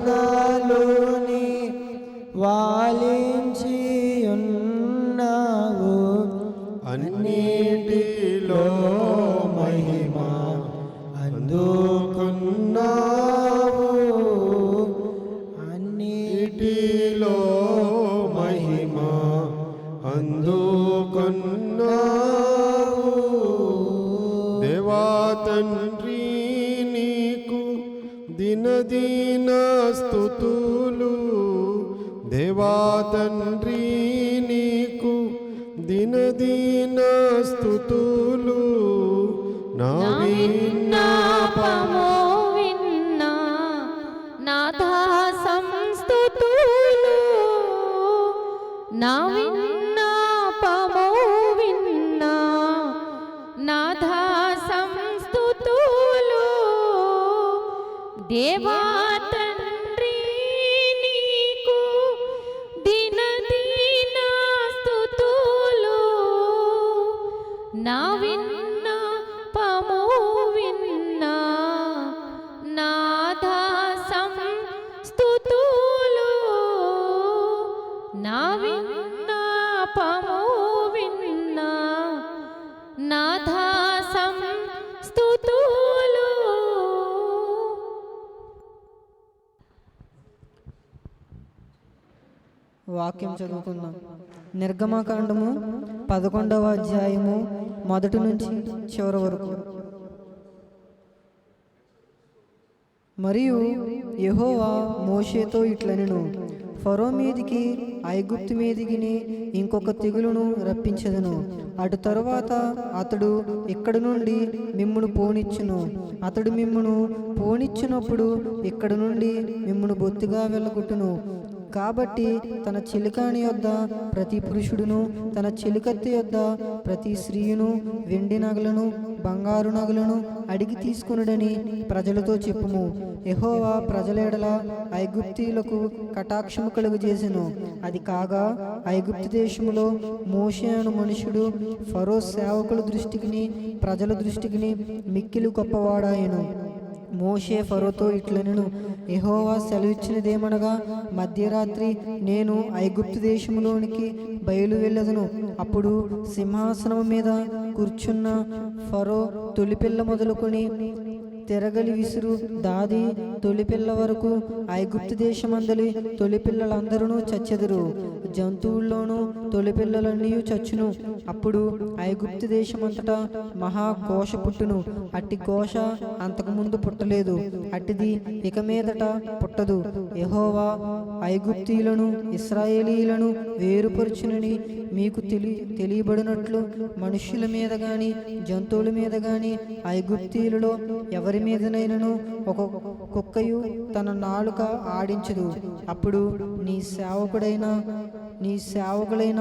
నాలోని వాలించి ఉన్నావు. అన్నిటిలో మహిమ అందుకున్నావు. అన్నిటిలో మహిమ అందుకున్నావు. దేవా తండ్రి నీకు దినదిన స్తుతులు. దేవా తండ్రి నీకు దినదిన స్తుతులు. నా విన్నపము విన్నా నాథా సంస్తుతులు. నా విన్నపము విన్నా నాథా సంస్తుతులు. దేవా తండ్రి నీకు దినదిన స్తుతులు. నా విన్నపము విన్నా నాథా సంస్తుతులు. నా విన్నపము విన్నా నాథా సంస్తుతులు. వాక్యం చదువుకుందాం. నిర్గమకాండము 11వ అధ్యాయము 1 నుంచి చివరి వరకు. మరియు యెహోవా మోషేతో ఇట్లనెను, ఫరో మీదికి ఐగుప్తు మీదికి ఇంకొక తెగులును రప్పించెదను. అటు తరువాత అతడు ఇక్కడి నుండి మిమ్మును పోనిచ్చును. అతడు మిమ్మును పోనిచ్చినప్పుడు ఇక్కడ నుండి మిమ్మును బొత్తిగా వెళ్ళగొట్టును. కాబట్టి తన చిలికాని యొద్ద ప్రతి పురుషుడును తన చిలికత్తి యొద్ద ప్రతి స్త్రీయును వెండి నగలను బంగారు నగలను అడిగి తీసుకునుడని ప్రజలతో చెప్పుము. యెహోవా ప్రజల ఎడల ఐగుప్తీయులకు కటాక్షము కలుగజేసెను. అది కాగా ఐగుప్తు దేశములో మోషే అను మనుషుడు ఫరో సేవకుల దృష్టికిని ప్రజల దృష్టికిని మిక్కిలి గొప్పవాడాయెను. మోషే ఫరోతో ఇట్లనెను, యెహోవా సెలవిచ్చినదేమనగా, మధ్యరాత్రి నేను ఐగుప్తు దేశములోనికి బయలు వెళ్ళదను. అప్పుడు సింహాసనము మీద కూర్చున్న ఫరో తొలిపిల్ల మొదలుకొని తిరగలి విసురు దాది తొలిపిల్ల వరకు ఐగుప్తు దేశమందలి తొలిపిల్లలందరూ చచ్చెదరు. జంతువుల్లోనూ తొలిపిల్లలన్నీ చచ్చును. అప్పుడు ఐగుప్తు దేశమంతటా మహాఘోష పుట్టును. అట్టి ఘోష అంతకుముందు పుట్టలేదు, అట్టిది ఇక మీదట పుట్టదు. యెహోవా ఐగుప్తీయులను ఇశ్రాయేలీయులను వేరుపరుచునని మీకు తెలియబడినట్లు మనుష్యుల మీద గాని జంతువుల మీద గాని ఐగుప్తీయులలో ఎవరి మీదనైనను ఒక కుక్కయు తన నాలుక ఆడించదు. అప్పుడు నీ సేవకులైన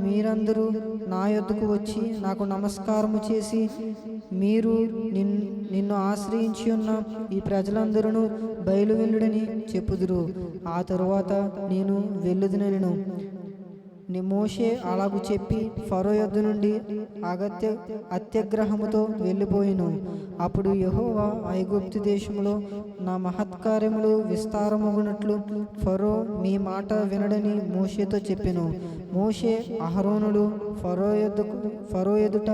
మీరందరూ నా యొద్దకు వచ్చి నాకు నమస్కారము చేసి, మీరు నిన్ను ఆశ్రయించి ఉన్న ఈ ప్రజలందరూ బయలు వెళ్ళుడని చెప్పుదురు. ఆ తరువాత నేను వెళ్ళుదునెను. మోషే అలాగు చెప్పి ఫరో యొద్ద నుండి అత్యగ్రహముతో వెళ్ళిపోయిను. అప్పుడు యెహోవా ఐగుప్తు దేశములో నా మహత్కార్యములు విస్తారమగునట్లు ఫరో మీ మాట వినడని మోషేతో చెప్పెను. మోషే అహరోనులు ఫరో ఎదుట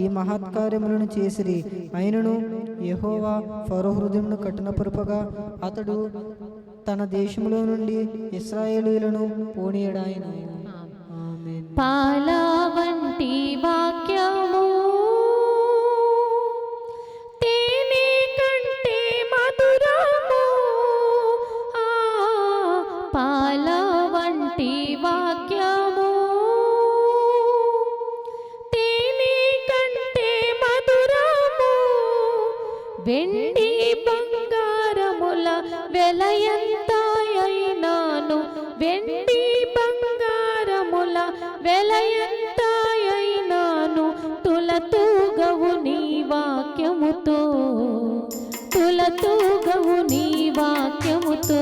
ఈ మహత్కార్యములను చేసిరి. అయినను యెహోవా ఫరో హృదయమును కఠినపరుపగా అతడు తన దేశములో నుండి ఇశ్రాయేలీయులను పోనీయడాయెను. పాల వంటి వాక్యము తేనె కంటే మధురము. పాల వంటి వాక్యము తేనె కంటే మధురము. వెండి బంగారముల వెలయంత అయినాను, వెండి బంగారముల వెలయంత అయినాను, తులతూగవు నీ వాక్యముతో, తులతూగవు నీ వాక్యముతో.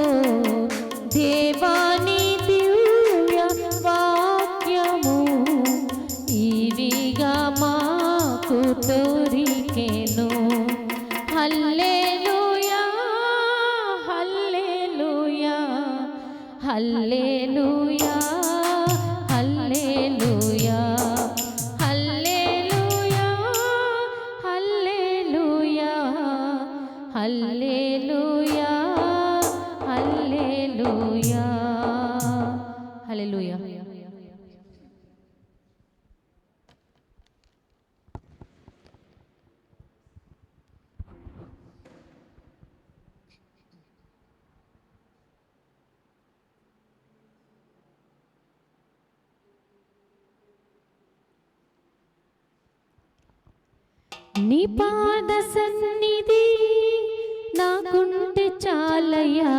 దేవాని దివ్య వాక్యము ఈవిగా మాకు దొరికెను. హల్లెలూయా హల్లెలూయా హల్లెలూయా హల్లెలూయా హల్లెలూయా హల్లెలూయా హల్లెలూయా హల్లెలూయా హల్లెలూయా. నీ పాద సన్నిధి నాకుంటే చాలయ్యా,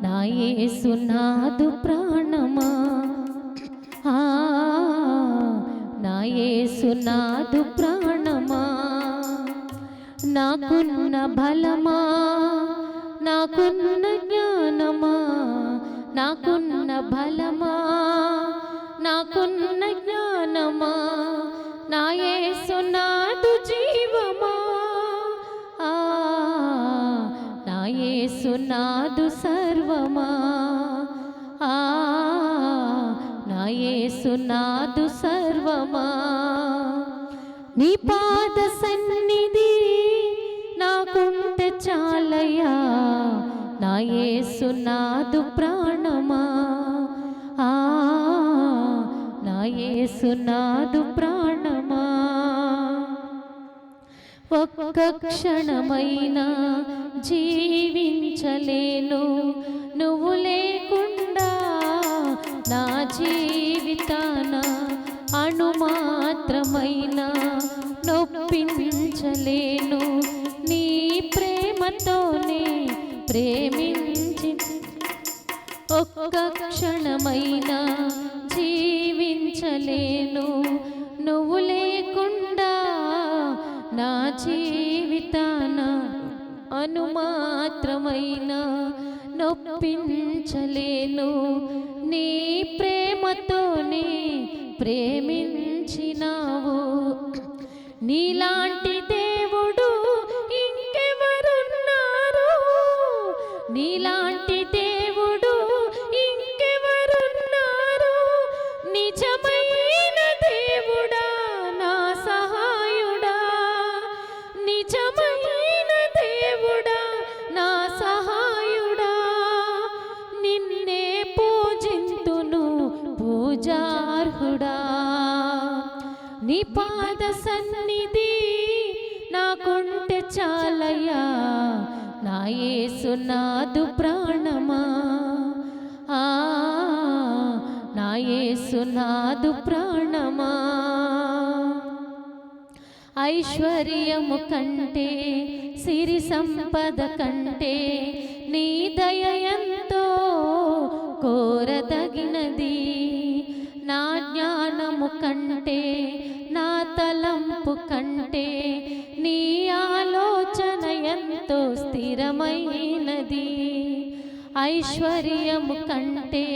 నా యేసునాథు ప్రాణమా, నా యేసునాథు ప్రాణమా. నాకున్న బలమా, నాకున్న జ్ఞానమా, నాకున్న బలమా, నాకున్న జ్ఞానమా, నా యేసునాథు జీవమా, నా యేసునాథు సర్వమా, నా యేసునాథు సర్వమా. నీ పాద సన్నిధి నాకుంటే చాలయ్యా, నా యేసునాథు ప్రాణమా, నా యేసునాథు ప్రాణమా. ఒక్క క్షణమైనా జీవించలేను నువ్వు లేకుండా, నా జీవితాన అణుమాత్రమైనా నొప్పించలేను, నీ ప్రేమతోనే ప్రేమించి. ఒక్క క్షణమైనా జీవించలేను నువ్వు లేకుండా, నా జీవితాన అనుమాత్రమైనా నొప్పించలేను, నీ ప్రేమతోనే ప్రేమించినావు. నీలాంటి దేవుడు ఇంకెవరున్నారు, నీలాంటి దేవుడు ఇంకెవరున్నారు. నిజమైన దేవుడా నా సహాయుడా, నిజమైన దేవుడా నా సహాయుడా. నిన్నే పూజింతును పూజార్హుడా. నీ పాద సన్నిధి నాకుంటే చాలయ్యా, నా యేసునాథు ప్రాణమా, నా యేసునాథు ప్రాణమా. ఐశ్వర్యము కంటే సిరి సంపద కంటే నీ దయ ఎంతో కోరదగినది. నా జ్ఞానము కంటే నా తలంపు కంటే నీ ఆలోచన ఎంతో స్థిరమైనది. ఐశ్వర్యము కంటే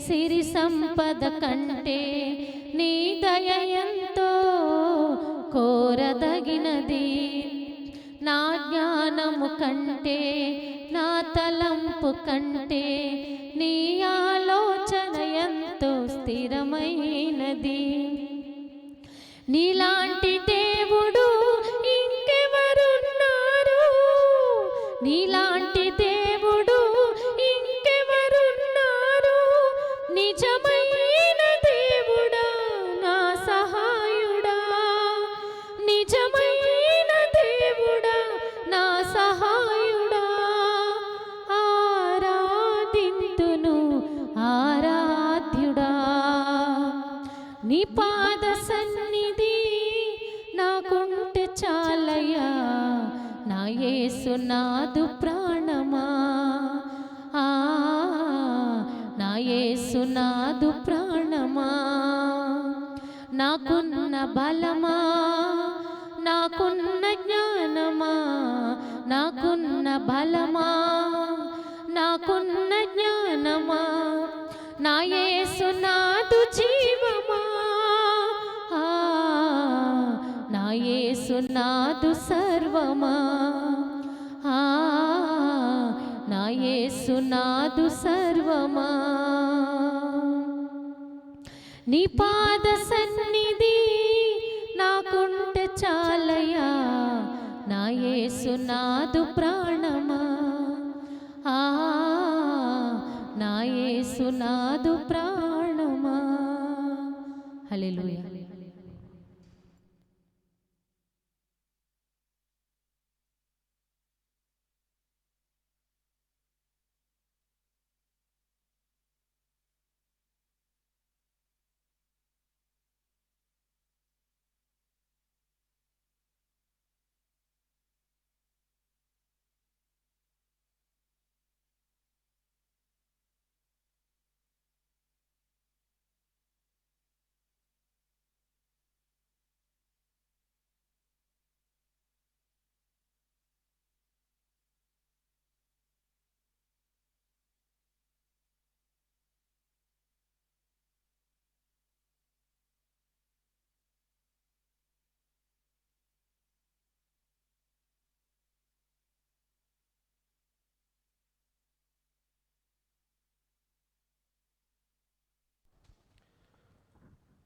సిరి సంపద కంటే నీ దయ ఎంతో కోరదగినది. నా జ్ఞానము కంటే నా తలంపు కంటే నీ ఆలోచన ఎంతో స్థిరమైనది. నీలాంటి దేవుడు ఇంకెవరున్నారు, నీలాంటి దేవుడు ఇంకెవరున్నారు. నిజమైన దేవుడా నా సహాయుడా, నిజమైన దేవుడా నా సహాయుడా. ఆరాధింతును ఆరాధ్యుడా. నీ పాద సన్నిధి నాకుంటే చాలయ్యా, నా యేసునాథు ప్రాణమా, నా యేసునాథు ప్రాణమా. నాకున్న బలమా, నాకున్న జ్ఞానమా, నాకున్న బలమా, నాకున్న జ్ఞానమా, నా యేసునాథు జీవమా, నా యేసునాథు సర్వమా, నా యేసునాథు సర్వమా. నీ పాద సన్నిధి నాకుంటే చాలయ్యా, నా యేసునాథు ప్రాణమా. ఆ నా యేసునాథు ప్రాణమా. హల్లెలూయా.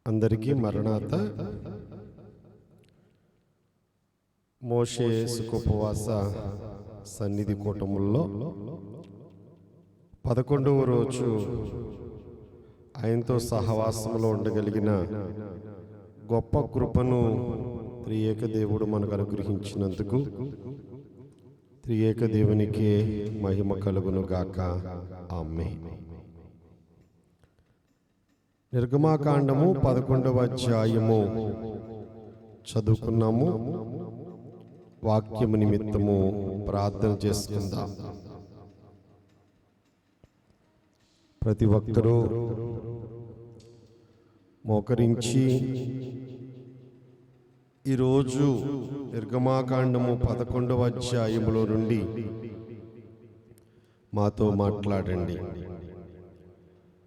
అందరికీ మరణాత. మోషే సుఖోపవాస సన్నిధి కూటముల్లో 11వ రోజు ఆయనతో సహవాసంలో ఉండగలిగిన గొప్ప కృపను త్రియేక దేవుడు మనకు అనుగ్రహించినందుకు త్రియేక దేవునికి మహిమ కలుగును గాక. ఆమేన్. నిర్గమాకాండము 11వ అధ్యాయము చదువుకున్నాము. వాక్యము నిమిత్తము ప్రార్థన చేసుకుందాం. ప్రతి ఒక్కరూ మోకరించి ఈరోజు నిర్గమాకాండము 11వ అధ్యాయములో నుండి మాతో మాట్లాడండి.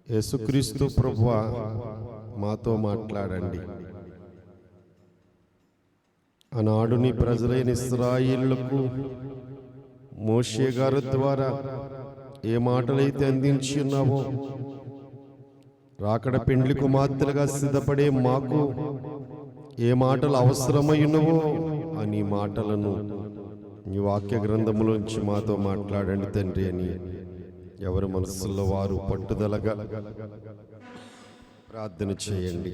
యేసుక్రీస్తు ప్రభువా మాతో మాట్లాడండి. ఆనాడు నీ ప్రజలైన ఇశ్రాయేలులకు మోషే గారి ద్వారా ఏ మాటలైతే అందించి ఉన్నావో, రాకడ పెండ్లి కుమార్తెలుగా సిద్ధపడే మాకు ఏ మాటలు అవసరమై ఉన్నవో అని మాటలను నీ వాక్య గ్రంథములోంచి మాతో మాట్లాడండి తండ్రి అని ఎవరి మనసుల్లో వారు పట్టుదలగా ప్రార్థన చేయండి.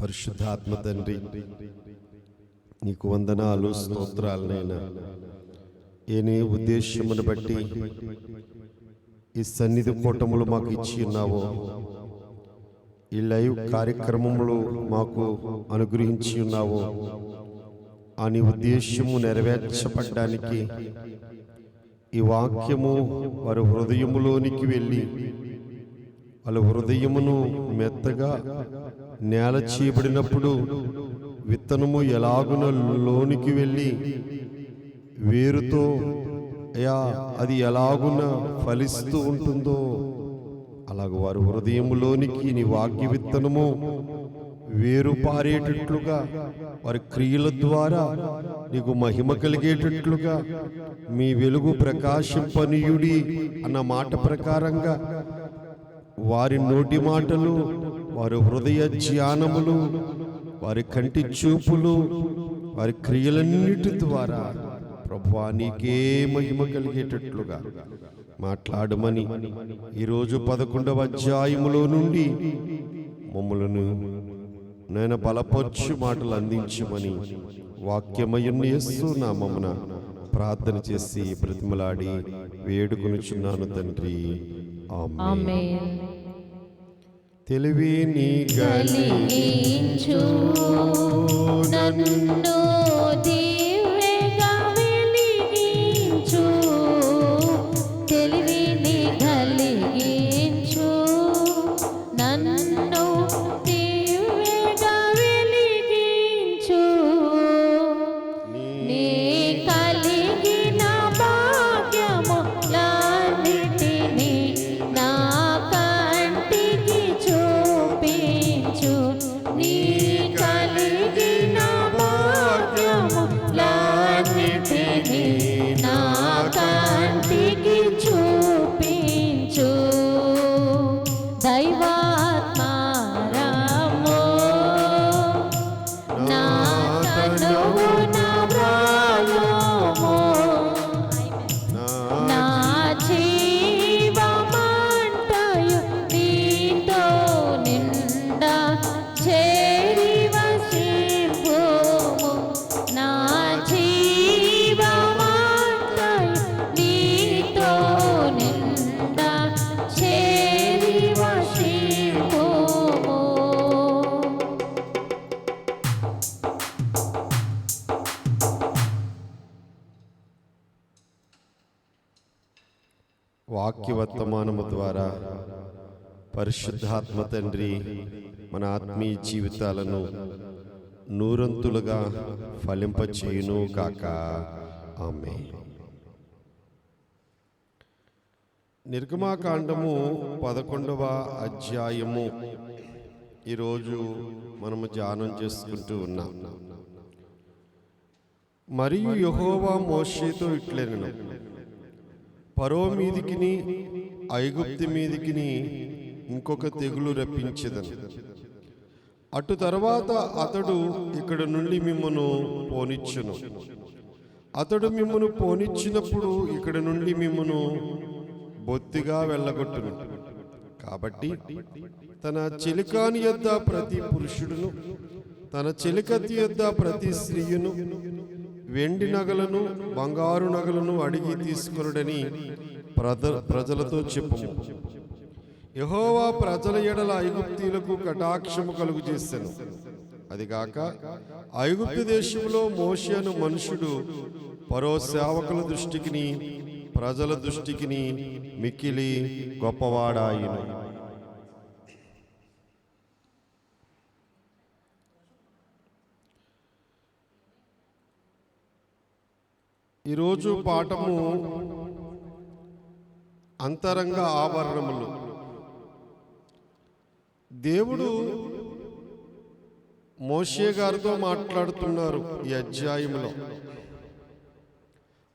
పరిశుద్ధాత్మ తండ్రి, నీకు వందనాలు, స్తోత్రాలనైనా ఏనే ఉద్దేశమును బట్టి ఈ సన్నిధి కూటములు మాకు ఇచ్చి ఉన్నావో, ఈ లైవ్ కార్యక్రమములు మాకు అనుగ్రహించి ఉన్నావో, అని ఉద్దేశము నెరవేర్చబడ్డానికి ఈ వాక్యము వారి హృదయములోనికి వెళ్ళి వాళ్ళ హృదయమును మెత్తగా నేల చేయబడినప్పుడు విత్తనము ఎలాగున లోనికి వెళ్ళి వేరుతో అది ఎలాగున ఫలిస్తూ ఉంటుందో అలాగ వారి హృదయములోనికి నీ వాక్య విత్తనము వేరు పారేటట్లుగా, వారి క్రియల ద్వారా నీకు మహిమ కలిగేటట్లుగా, మీ వెలుగు ప్రకాశింపనీయుడి అన్న మాట ప్రకారంగా వారి నోటి మాటలు, వారి హృదయ ధ్యానములు, వారి కంటి చూపులు, వారి క్రియలన్నిటి ద్వారా ప్రభువా నీకే మహిమ కలిగేటట్లుగా మాట్లాడమని ఈరోజు 11వ అధ్యాయములో నుండి మమ్మలను నేను బలపరచు మాటలు అందించమని వాక్యమయుని యేసు నామమున ప్రార్థన చేసి బ్రతిమలాడి వేడుకొనుచున్నాను తండ్రి. ఆమేన్. తెలివిని కలిగించు నన్ను దివ్యగా వెలిగించు, తెలివిని కలిగించు నన్ను దివ్యగా వెలిగించు. నీ కలిగిన భాగ్యములన్నిటినీ నా కంటికి చూపించు. నీ కలిగిన భాగ్యములన్నిటినీ నా కంటికి చూపించు. వాక్యవర్తమానము ద్వారా పరిశుద్ధాత్మ తండ్రి మన ఆత్మీయ జీవితాలను నూరంతులుగా ఫలింపచేయును కాక. ఆమేన్. నిర్గమాకాండము 11వ అధ్యాయము ఈరోజు మనము ధ్యానం చేసుకుంటూ ఉన్నాం. మరియు యెహోవా మోషేతో ఇట్లనెను, ఫరో మీదికిని ఐగుప్తు మీదికిని ఇంకొక తెగులు రప్పించెదను. అటు తర్వాత అతడు ఇక్కడ నుండి మిమ్మును పోనిచ్చును. అతడు మిమ్మును పోనిచ్చినప్పుడు ఇక్కడ నుండి మిమ్మును బొత్తిగా వెళ్ళగొట్టును. కాబట్టి తన చెలికాని యొద్ద ప్రతి పురుషుడును, తన చెలికత్తి యొద్ద ప్రతి స్త్రీయును వెండి నగలను బంగారు నగలను అడిగి తీసుకొనుడని ప్రజలతో చెప్పుము. యెహోవా ప్రజల ఎడల ఐగుప్తీయులకు కటాక్షము కలుగు చేసెను. అదిగాక ఐగుప్తు దేశంలో మోషే అను మనుషుడు ఫరో సేవకుల దృష్టికిని ప్రజల దృష్టికిని మిక్కిలి గొప్పవాడాయిను. ఈరోజు పాఠము అంతరంగ ఆభరణములు. దేవుడు మోషే గారితో మాట్లాడుతున్నారు ఈ అధ్యాయంలో.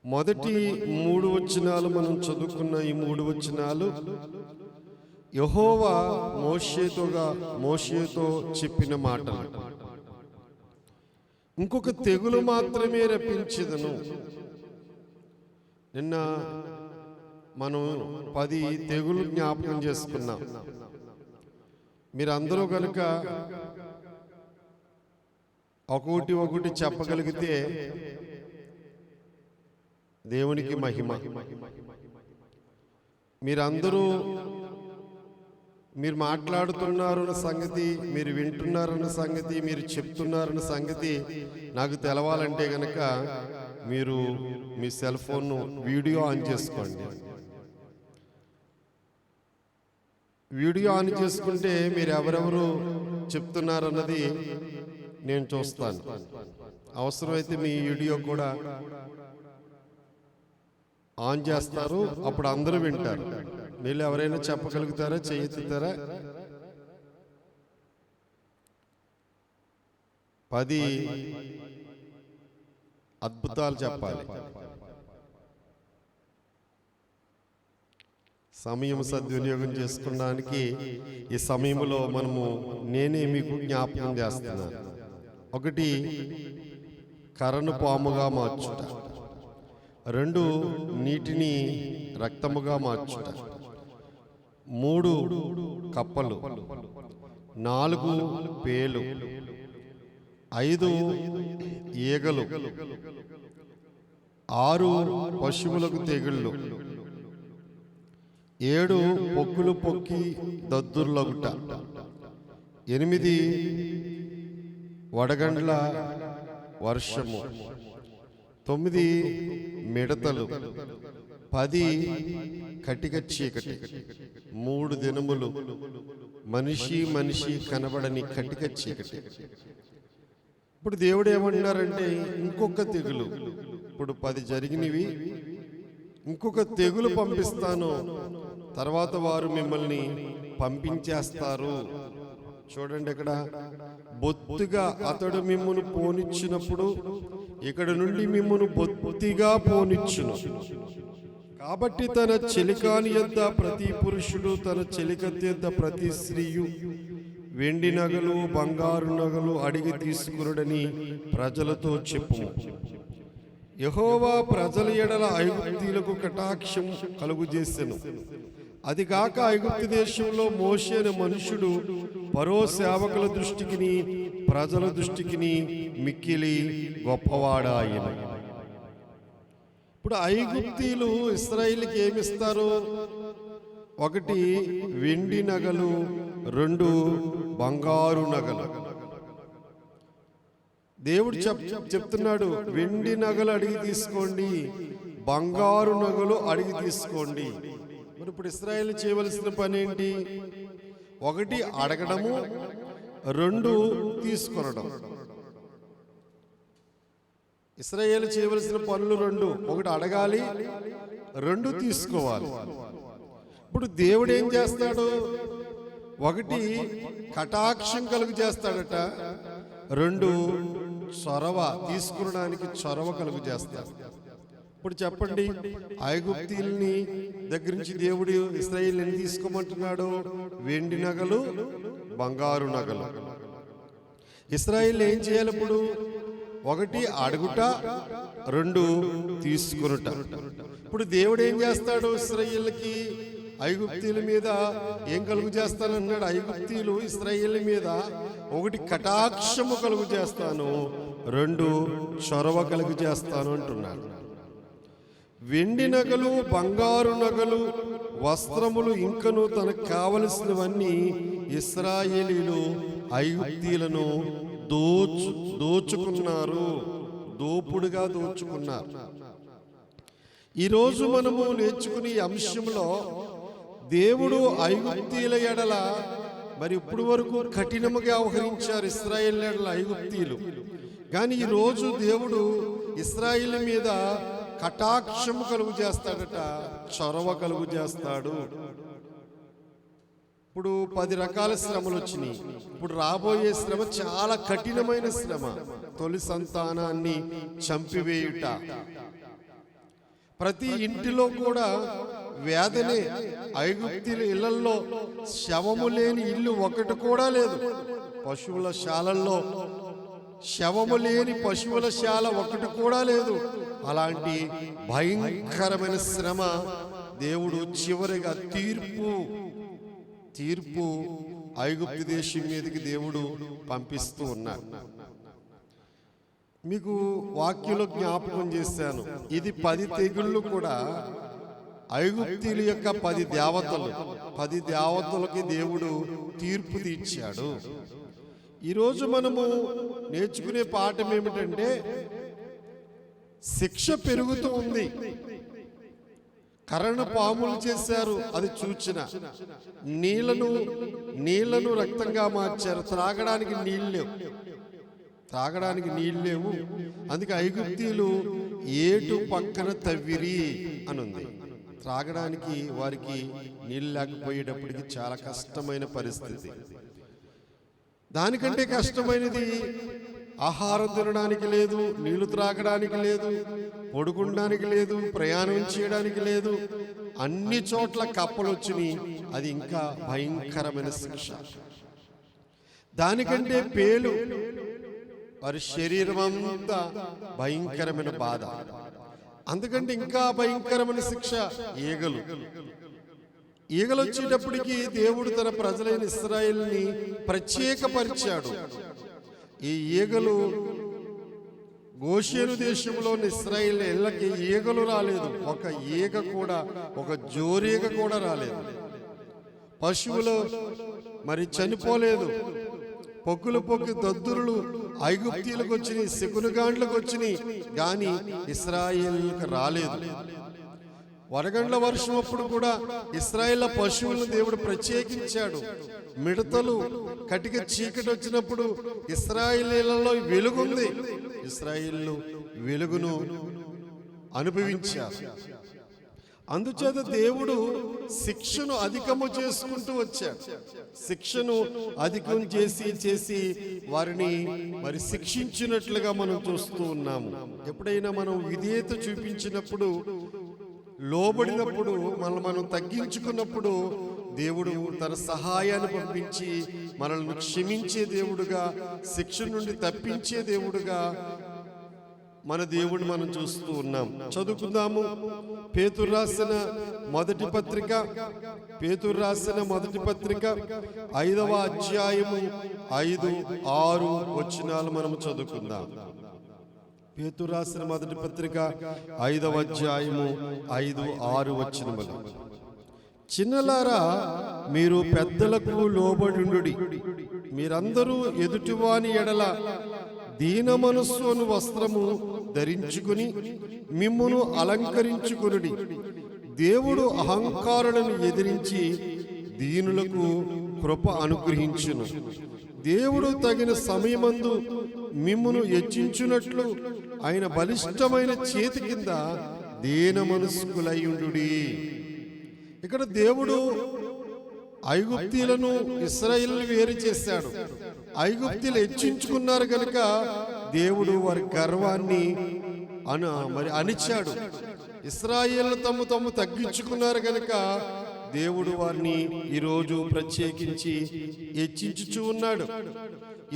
మొదటి 3 వచనాలు మనం చదువుకున్న ఈ 3 వచనాలు యెహోవా మోషేతో చెప్పిన మాటలు. ఇంకొక తెగులు మాత్రమే రప్పించెదను. నిన్న మనం 10 తెగులు జ్ఞాపకం చేసుకున్నాం. మీరందరూ కనుక ఒకటి చెప్పగలిగితే దేవునికి మహిమ. మీరందరూ మీరు మాట్లాడుతున్నారన్న సంగతి, మీరు వింటున్నారన్న సంగతి, మీరు చెప్తున్నారన్న సంగతి నాకు తెలవాలంటే గనక మీరు మీ సెల్ ఫోన్ను వీడియో ఆన్ చేసుకోండి. వీడియో ఆన్ చేసుకుంటే మీరు ఎవరెవరు చెప్తున్నారన్నది నేను చూస్తాను. అవసరమైతే మీ వీడియో కూడా ఆన్ చేస్తారు, అప్పుడు అందరూ వింటారు. మీరు ఎవరైనా చెప్పగలుగుతారా? చేయెత్తుతారా? 10 అద్భుతాలు చెప్పాలి. సమయం సద్వినియోగం చేసుకోవడానికి ఈ సమయంలో నేనే మీకు జ్ఞాపకం చేస్తున్నాను. 1, కర్రను పాముగా మార్చుట. 2, నీటిని రక్తముగా మార్చుట. 3, కప్పలు. 4, పేలు. 5, ఈగలు. 6, పశువులకు తెగుళ్ళు. 7, పొక్కులు పొక్కి దద్దుర్లగుట. 8, వడగండ్ల వర్షము. 9, మిడతలు. 10, కటిక చీకటి. 3 దినములు మనిషి కనబడని కటిక చీకటి. ఇప్పుడు దేవుడు ఏమంటున్నారంటే ఇంకొక తెగులు. ఇప్పుడు 10 జరిగినవి, ఇంకొక తెగులు పంపిస్తాను, తర్వాత వారు మిమ్మల్ని పంపించేస్తారు. చూడండి, ఇక్కడ బొత్తిగా అతడు మిమ్మును పోనిచ్చినప్పుడు ఇక్కడ నుండి మిమ్మును బొత్తిగా పోనిచ్చును. కాబట్టి తన చెలికాని యొద్ద ప్రతి పురుషుడు, తన చెలికత్తి యొద్ద ప్రతి స్త్రీయు వెండి నగలు బంగారు నగలు అడిగి తీసుకురుడని ప్రజలతో చెప్పుము. యెహోవా ప్రజల ఎడల ఐగుప్తీయులకు కటాక్షం కలుగు చేసెను. అది కాక ఐగుప్తు దేశంలో మోషే అనే మనుషుడు ఫరో సేవకుల దృష్టికిని ప్రజల దృష్టికిని మిక్కిలి గొప్పవాడాయను. ఇప్పుడు ఐగుప్తీయులు ఇశ్రాయేలుకి ఏమిస్తారు? 1, వెండి నగలు. 2, బంగారు నగలు. దేవుడు చెప్తున్నాడు, వెండి నగలు అడిగి తీసుకోండి, బంగారు నగలు అడిగి తీసుకోండి. మరి ఇప్పుడు ఇశ్రాయేలు చేయవలసిన పని ఏంటి? 1 అడగడము, 2 తీసుకొనడం. ఇశ్రాయేలు చేయవలసిన పనులు 2. 1 అడగాలి, 2 తీసుకోవాలి. ఇప్పుడు దేవుడు ఏం చేస్తాడు? 1 కటాక్షం కలుగు చేస్తాడట, 2 చొరవ తీసుకునడానికి చొరవ కలుగు చేస్తాడు. ఇప్పుడు చెప్పండి, ఐగుప్తీయుల్ని దగ్గర నుంచి దేవుడు ఇశ్రాయేలుని తీసుకోమంటున్నాడు. వెండి నగలు, బంగారు నగలు. ఇశ్రాయేలు ఏం చేయాలి? ఇప్పుడు 1 అడుగుట, 2 తీసుకునుట. ఇప్పుడు దేవుడు ఏం చేస్తాడు? ఇశ్రాయేలుకి ఐగుప్తీయుల మీద ఏం కలుగు చేస్తానన్నాడు? ఐగుప్తీయులు ఇశ్రాయేలు మీద 1 కటాక్షము కలుగు చేస్తాను, 2 చొరవ కలుగు చేస్తాను అంటున్నాడు. వెండి నగలు, బంగారు నగలు, వస్త్రములు, ఇంకను తనకు కావలసినవన్నీ ఇశ్రాయేలీలు ఐగుప్తీయులను దోచుకున్నారు, దోపుడుగా దోచుకున్నారు. ఈరోజు మనము నేర్చుకునే అంశంలో దేవుడు ఐగుప్తీయుల ఎడల మరి ఇప్పుడు వరకు కఠినముగా వ్యవహరించారు ఇశ్రాయేలు ఎడల ఐగుప్తీయులు. కానీ ఈరోజు దేవుడు ఇశ్రాయేలు మీద కటాక్షము కలుగు చేస్తాడట, చొరవ కలుగు చేస్తాడు. ఇప్పుడు 10 రకాల శ్రమలు వచ్చినాయి. ఇప్పుడు రాబోయే శ్రమ చాలా కఠినమైన శ్రమ. తొలి సంతానాన్ని చంపివేయుట. ప్రతి ఇంటిలో కూడా వేదనే. ఐగుప్తీయుల ఇళ్లలో శవము లేని ఇల్లు ఒకటి కూడా లేదు. పశువుల శాలల్లో శవము లేని పశువుల శాల ఒకటి కూడా లేదు. అలాంటి భయంకరమైన శ్రమ దేవుడు చివరిగా తీర్పు ఐగుప్తు దేశం మీదకి దేవుడు పంపిస్తూ ఉన్నాడు. మీకు వాక్యంలో జ్ఞాపకం చేశాను, ఇది 10 తెగుళ్ళు కూడా ఐగుప్తీయుల యొక్క 10 దేవతలకి దేవుడు తీర్పు తీర్చాడు. ఈరోజు మనము నేర్చుకునే పాఠం ఏమిటంటే, శిక్ష పెరుగుతూ ఉంది. కరణ పాములు చేశారు, అది చూచిన. నీళ్లను రక్తంగా మార్చారు. త్రాగడానికి నీళ్ళు లేవు. అందుకే ఐగుప్తీయులు ఏటు పక్కన తవ్విరి అని ఉంది. త్రాగడానికి వారికి నీళ్ళు లేకపోయేటప్పటికి చాలా కష్టమైన పరిస్థితి. దానికంటే కష్టమైనది ఆహారం తినడానికి లేదు, నీళ్లు త్రాగడానికి లేదు, పడుకోవడానికి లేదు, ప్రయాణం చేయడానికి లేదు. అన్ని చోట్ల కప్పలు వచ్చినాయి. అది ఇంకా భయంకరమైన శిక్ష. దానికంటే పేలు, వారి శరీరం అంతా భయంకరమైన బాధ. అందుకంటే ఇంకా భయంకరమైన శిక్ష ఈగలు వచ్చేటప్పటికి దేవుడు తన ప్రజలైన ఇశ్రాయేలుని ప్రత్యేకపరిచాడు. ఈ ఈగలు గోషేను దేశంలోని ఇశ్రాయేలు ఇళ్ళకి ఈగలు రాలేదు. ఒక జోరీగ కూడా రాలేదు. పశువులు మరి చనిపోలేదు. పొక్కి దద్దురులు ఐగుప్తీయులకు వచ్చినాయి, శకునగాండ్లకు వచ్చినాయి, కానీ ఇశ్రాయేలులకు రాలేదు. వరగండ్ల వర్షం అప్పుడు కూడా ఇశ్రాయేల్ పశువులను దేవుడు ప్రత్యేకించాడు. మిడతలు, కటిక చీకటి వచ్చినప్పుడు ఇశ్రాయేలీలలో వెలుగుంది. ఇశ్రాయేలు వెలుగును అనుభవించారు. అందుచేత దేవుడు శిక్షను అధికము చేసుకుంటూ వచ్చాడు. శిక్షను అధికం చేసి వారిని మరి శిక్షించినట్లుగా మనం చూస్తూ ఉన్నాము. ఎప్పుడైనా మనం విధేయత చూపించినప్పుడు, లోబడినప్పుడు, మనం తగ్గించుకున్నప్పుడు దేవుడు తన సహాయాన్ని పంపించి మనల్ని క్షమించే దేవుడుగా, శిక్ష నుండి తప్పించే దేవుడుగా మన దేవుడిని మనం చూస్తూ ఉన్నాం. చదువుకుందాము. పేతురు రాసిన మొదటి పత్రిక 5వ అధ్యాయము 5-6 వచనాలు మనం చదువుకుందాం. పేతురు రాసిన మొదటి పత్రిక 5వ అధ్యాయము 5-6 వచనములు. చిన్నలారా, మీరు పెద్దలకు లోబడుండుడి. మీరందరూ ఎదుటివాని ఎడల దీన మనస్సును వస్త్రము ధరించుకుని మిమ్మును అలంకరించుకునుడి. దేవుడు అహంకారులను ఎదిరించి దీనులకు కృప అనుగ్రహించును. దేవుడు తగిన సమయమందు మిమ్మును హెచ్చించునట్లు ఆయన బలిష్టమైన చేతి కింద దీన మనస్కులయ్యుండుడి. ఇక్కడ దేవుడు ఐగుప్తీలను ఇశ్రాయేలును వేరు చేశాడు. ఐగుప్తీలు హెచ్చించుకున్నారు కనుక దేవుడు వారి గర్వాన్ని అణిచాడు. ఇశ్రాయేలు తమ్ము తగ్గించుకున్నారు కనుక దేవుడు వారిని ఈరోజు ప్రత్యేకించి హెచ్చించుచూ ఉన్నాడు.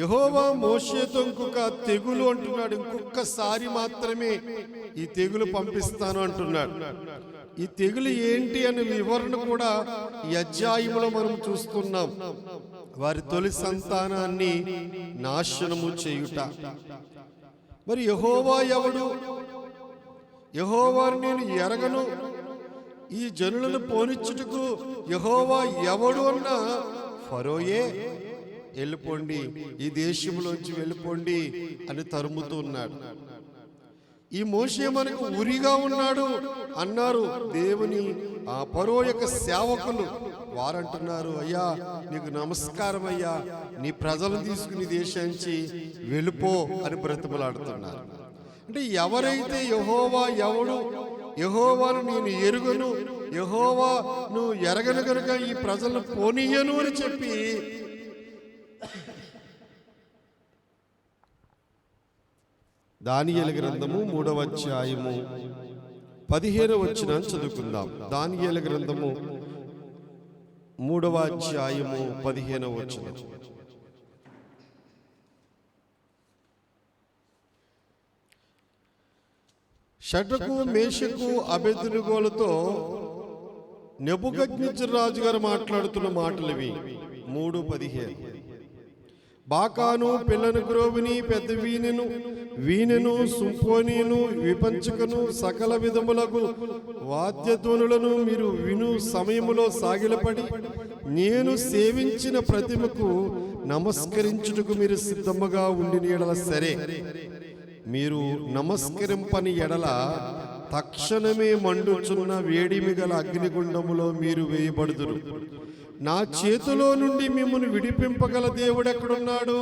యెహోవా మోషేతో ఇంకొక తెగులు అంటున్నాడు. ఇంకొకసారి మాత్రమే ఈ తెగులు పంపిస్తాను అంటున్నాడు. ఈ తెగులు ఏంటి అనే వివరణ కూడా ఈ అధ్యాయంలో మనం చూస్తున్నాం. వారి తొలి సంతానాన్ని నాశనము చేయుట. మరి యెహోవా ఎవడు? యెహోవాను నేను ఎరగను, ఈ జనులను పోనిచ్చుటకు యెహోవా ఎవడు అన్న ఫరోయే వెళ్ళిపోండి, ఈ దేశంలోంచి వెళ్ళిపోండి అని తరుముతూ ఉన్నాడు. ఈ మోషే మనకు ఉరిగా ఉన్నాడు అన్నారు దేవుని ఆ ఫరో యొక్క సేవకులు. వారంటున్నారు, అయ్యా నీకు నమస్కారం అయ్యా, నీ ప్రజలను తీసుకుని దేశానికి వెళ్ళిపో అని బ్రతిమలాడుతున్నారు. అంటే ఎవరైతే యెహోవా ఎవడు, యెహోవాను నేను ఎరుగను, యెహోవా నువ్వు ఎరగను కనుక ఈ ప్రజలను పోనీయను అని చెప్పి దానియేలు గ్రంథము 3వ అధ్యాయము 15వ వచనం చదువుకుందాం. దానియేలు గ్రంథము 3వ అధ్యాయము 15వ వచనం. షడ్రకు మేషకు అబేద్నెగోలతో నెబుకద్నెజరు రాజు గారు మాట్లాడుతున్న మాటలు ఇవి. 3:15. బాకాను, పిల్లను గ్రోవిని, పెద్ద వీణెను, సుంపోనిను, విపంచకను, సకల విధములకు వాద్యధ్వనులను మీరు విను సమయములో సాగిలపడి నేను సేవించిన ప్రతిమకు నమస్కరించుటకు మీరు సిద్ధముగా ఉండిన ఎడల సరే, మీరు నమస్కరింపని ఎడల తక్షణమే మండుచున్న వేడిమి గల అగ్నిగుండములో మీరు వేయబడుదురు. నా చేతిలో నుండి మిమ్మల్ని విడిపింపగల దేవుడు ఎక్కడున్నాడు?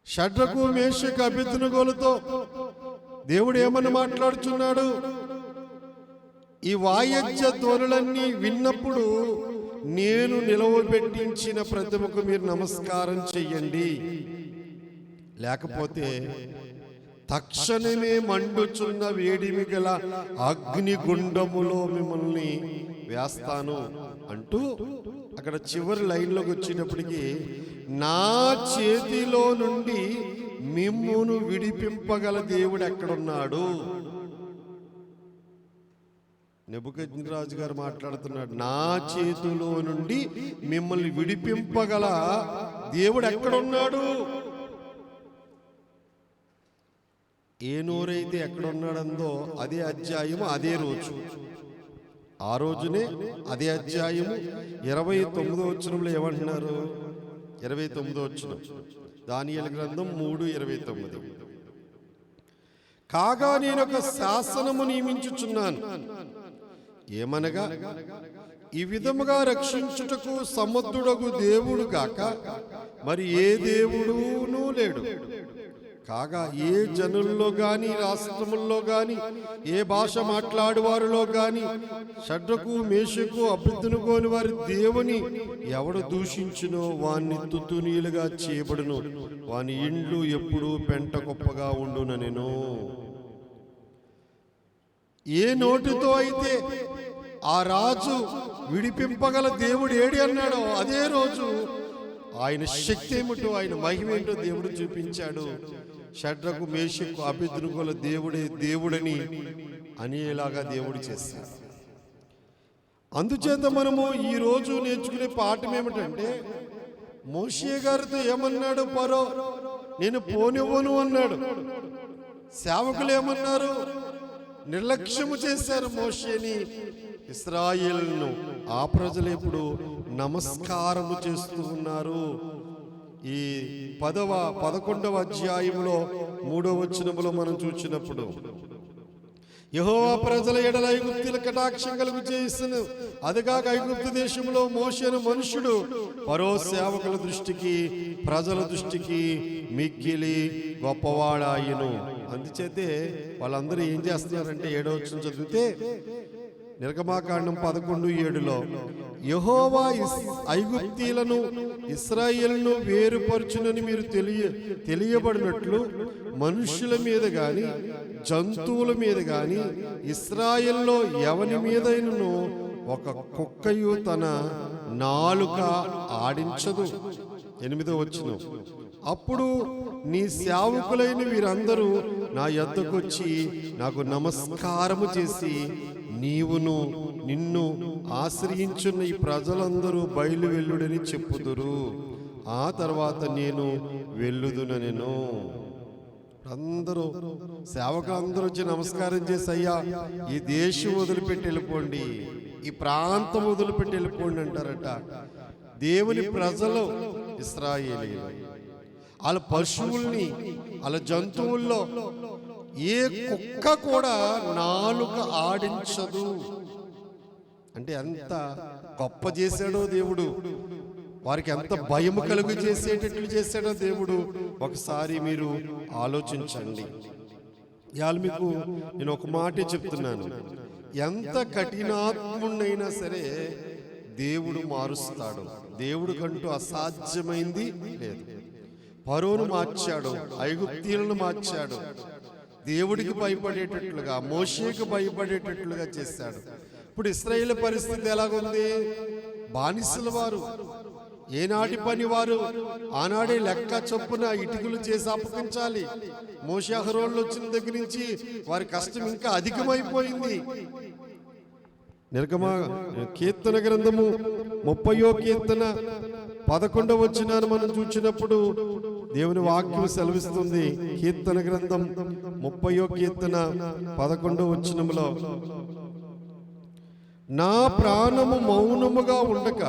షడ్రకు మేషకు అబేద్నెగోలతో దేవుడు ఏమని మాట్లాడుచున్నాడు? ఈ వాయిద్య ధ్వనులన్నీ విన్నప్పుడు నేను నిలవబెట్టించిన ప్రతిమకు మీరు నమస్కారం చెయ్యండి, లేకపోతే తక్షణమే మండుచున్న వేడిమి గల అగ్నిగుండములో మిమ్మల్ని వేస్తాను అంటూ అక్కడ చివరి లైన్లోకి వచ్చేటప్పటికి నా చేతిలో నుండి మిమ్మును విడిపింపగల దేవుడు ఎక్కడున్నాడు? నెబుకద్నెజరు గారు మాట్లాడుతున్నాడు, నా చేతిలో నుండి మిమ్మల్ని విడిపింపగల దేవుడు ఎక్కడున్నాడు? ఏ నోరైతే ఎక్కడున్నాడందో అదే అధ్యాయము అదే రోజు, ఆ రోజునే అదే అధ్యాయము 29వ వచనంలో ఏమంటున్నారు? 29వ వచనం దానియేలు గ్రంథం 3:29. కాగా నేను ఒక శాసనము నియమించుచున్నాను, ఏమనగా ఈ విధముగా రక్షించుటకు సమర్థుడగు దేవుడు గాక మరి ఏ దేవుడునూ లేడు. కాగా ఏ జనుల్లో గాని, రాష్ట్రముల్లో గాని, ఏ భాష మాట్లాడువారిలో గాని షడ్రకు మేషకు అబేద్నెగోని వారి దేవుని ఎవడు దూషించునో వాణ్ణి తుత్తునీలుగా చేయబడును, వాని ఇండ్లు ఎప్పుడు పెంట కుప్పగా ఉండుననెను. ఏ నోటితో అయితే ఆ రాజు విడిపింపగల దేవుడు ఏడి అన్నాడో అదే రోజు ఆయన శక్తి ఏమిటో, ఆయన మహిమ ఏంటో దేవుడు చూపించాడు. షడ్రకు మేషకు అబేద్నెగోల దేవుడే దేవుడని అనేలాగా దేవుడు చేశాడు. అందుచేత మనము ఈ రోజు నేర్చుకునే పాఠం ఏమిటంటే, మోషే గారితో ఏమన్నాడు ఫరో? నేను పోనివ్వను అన్నాడు. సేవకులు ఏమన్నారు? నిర్లక్ష్యము చేశారు మోషేని, ఇశ్రాయేలును. ఆ ప్రజలు ఇప్పుడు నమస్కారము చేస్తూ ఉన్నారు. ఈ 11వ అధ్యాయంలో 3వ వచనములో మనం చూసినప్పుడు యెహోవా ప్రజల ఎడల ఐగుప్తుల కటాక్షం కలుగు చేయును. అదిగాక ఐగుప్తు దేశంలో మోషేను మనుషుడు ఫరో సేవకుల దృష్టికి ప్రజల దృష్టికి మిక్కిలి గొప్పవాడాయను. అందుచేతే వాళ్ళందరూ ఏం చేస్తున్నారంటే 7వ వచనం చదివితే నిర్గమాకాండం 11:7 యెహోవా ఐగుప్తీయులను ఇశ్రాయేలును వేరుపరచునని మీరు తెలియబడినట్లు మనుషుల మీద గాని జంతువుల మీద గాని ఇశ్రాయేలులో ఎవని మీదైనను ఒక కుక్కయు తన నాలుక ఆడించదు. 8వ వచనం అప్పుడు నీ సేవకులైన వీరందరూ నా యొద్దకు వచ్చి నాకు నమస్కారము చేసి నీవును నిన్ను ఆశ్రయించున్న ఈ ప్రజలందరూ బయలు వెళ్ళుడని చెప్పుదురు. ఆ తర్వాత నేను వెళ్ళుదునెను. అందరూ సేవకులందరూ వచ్చి నమస్కారం చేసి, అయ్యా ఈ దేశం వదిలిపెట్టి వెళ్ళిపోండి, ఈ ప్రాంతం వదిలిపెట్టి వెళ్ళిపోండి అంటారట. దేవుని ప్రజలు ఇశ్రాయేలీయులు వాళ్ళ పశువుల్ని వాళ్ళ జంతువుల్లో ఏ కుక్క కూడా నాలుక ఆడించదు. అంటే ఎంత గొప్ప చేశాడో దేవుడు, వారికి ఎంత భయము కలుగు చేసేటట్లు చేశాడో దేవుడు. ఒకసారి మీరు ఆలోచించండి. ఇవాళ మీకు నేను ఒక మాటే చెప్తున్నాను, ఎంత కఠినాత్ముడైనా సరే దేవుడు మారుస్తాడు. దేవుడు కంటూ అసాధ్యమైంది లేదు. ఫరోను మార్చాడు, ఐగుప్తీయులను మార్చాడు, దేవుడికి భయపడేటట్లుగా మోషేకు భయపడేటట్లుగా చేశాడు. ఇప్పుడు ఇశ్రాయేలు పరిస్థితి ఎలాగుంది? బానిసల వారు, ఏనాటి పని వారు ఆనాడే లెక్క చొప్పున ఇటుకలు చేసి అప్పగించాలి. మోషే అహరోన్లు వచ్చిన దగ్గర నుంచి వారి కష్టం ఇంకా అధికమైపోయింది. కీర్తన గ్రంథము 30వ కీర్తన 11వ వచనాన్ని మనం చూసినప్పుడు దేవుని వాక్యం సెలవిస్తుంది. కీర్తన గ్రంథం 30వ కీర్తన 11వ వచనంలో, నా ప్రాణము మౌనముగా ఉండక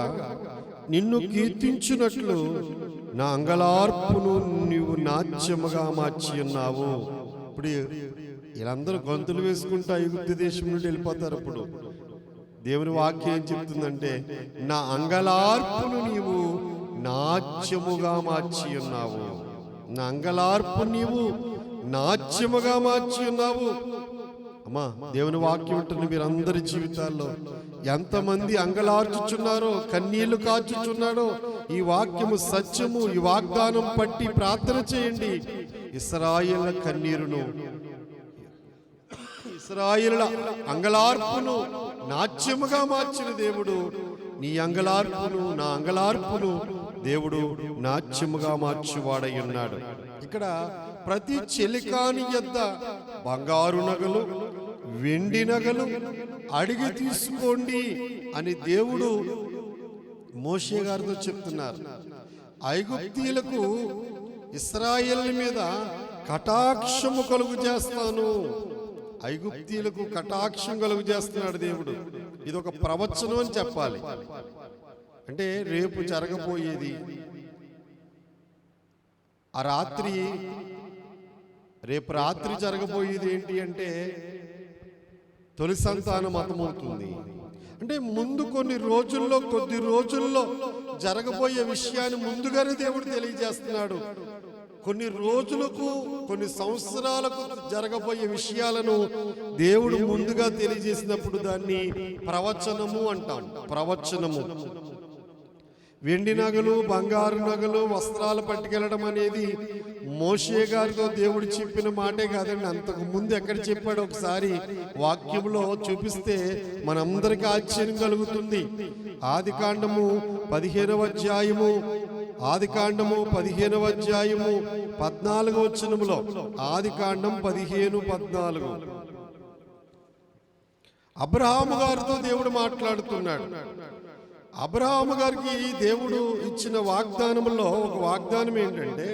నిన్ను కీర్తించున్నట్లు నా అంగలార్పును నీవు నాట్యముగా మార్చి ఉన్నావు. ఇప్పుడు వీళ్ళందరూ గొంతులు వేసుకుంటూ ఐగుప్తు దేశం నుండి వెళ్ళిపోతారు. ఇప్పుడు దేవుని వాక్యం ఏం చెప్తుందంటే, నా అంగలార్పును నీవు నాట్యముగా మార్చి ఉన్నావు. నా అంగలార్పు నీవు నాట్యముగా మార్చి ఉన్నావు. అమ్మా, దేవుని వాక్యం ఉంటుంది మీరందరి జీవితాల్లో ఎంతమంది అంగలార్చుచున్నారో, కన్నీళ్లు కార్చుచున్నారో, ఈ వాక్యము సత్యము, ఈ వాగ్దానం పట్టి ప్రార్థన చేయండి. ఇశ్రాయేలు కన్నీరును, ఇశ్రాయేలుల అంగలార్పును నాట్యముగా మార్చిన దేవుడు, నీ అంగలార్పును నా అంగలార్పును దేవుడు నాట్యముగా మార్చువాడై ఉన్నాడు. ఇక్కడ ప్రతి చెలికాని యొద్ద బంగారు నగలు, వెండి నగలు అడిగి తీసుకోండి అని దేవుడు మోషే గారితో చెప్తున్నారు. ఐగుప్తీయులకు ఇశ్రాయేలు మీద కటాక్షము కలుగు చేస్తాను. ఐగుప్తీయులకు కటాక్షం కలుగు చేస్తున్నాడు దేవుడు. ఇది ఒక ప్రవచనం అని చెప్పాలి. అంటే రేపు జరగబోయేది, ఆ రాత్రి, రేపు రాత్రి జరగబోయేది ఏంటి అంటే తొలి సంతానం మతమవుతుంది. అంటే ముందు కొద్ది రోజుల్లో జరగబోయే విషయాన్ని ముందుగానే దేవుడు తెలియజేస్తున్నాడు. కొన్ని రోజులకు, కొన్ని సంవత్సరాలకు జరగబోయే విషయాలను దేవుడు ముందుగా తెలియజేసినప్పుడు దాన్ని ప్రవచనము అంటాం. ప్రవచనము. వెండి నగలు, బంగారు నగలు, వస్త్రాలు పట్టుకెళ్ళడం అనేది మోషే గారితో దేవుడు చెప్పిన మాటే కాదండి. అంతకు ముందు ఎక్కడ చెప్పాడు ఒకసారి వాక్యంలో చూపిస్తే మనందరికీ ఆశ్చర్యం కలుగుతుంది. ఆదికాండము 15వ అధ్యాయము 14వ వచనములో, ఆదికాండం 15:14 అబ్రహాము గారితో దేవుడు మాట్లాడుతున్నాడు. అబ్రహాము గారికి దేవుడు ఇచ్చిన వాగ్దానములో ఒక వాగ్దానం ఏంటంటే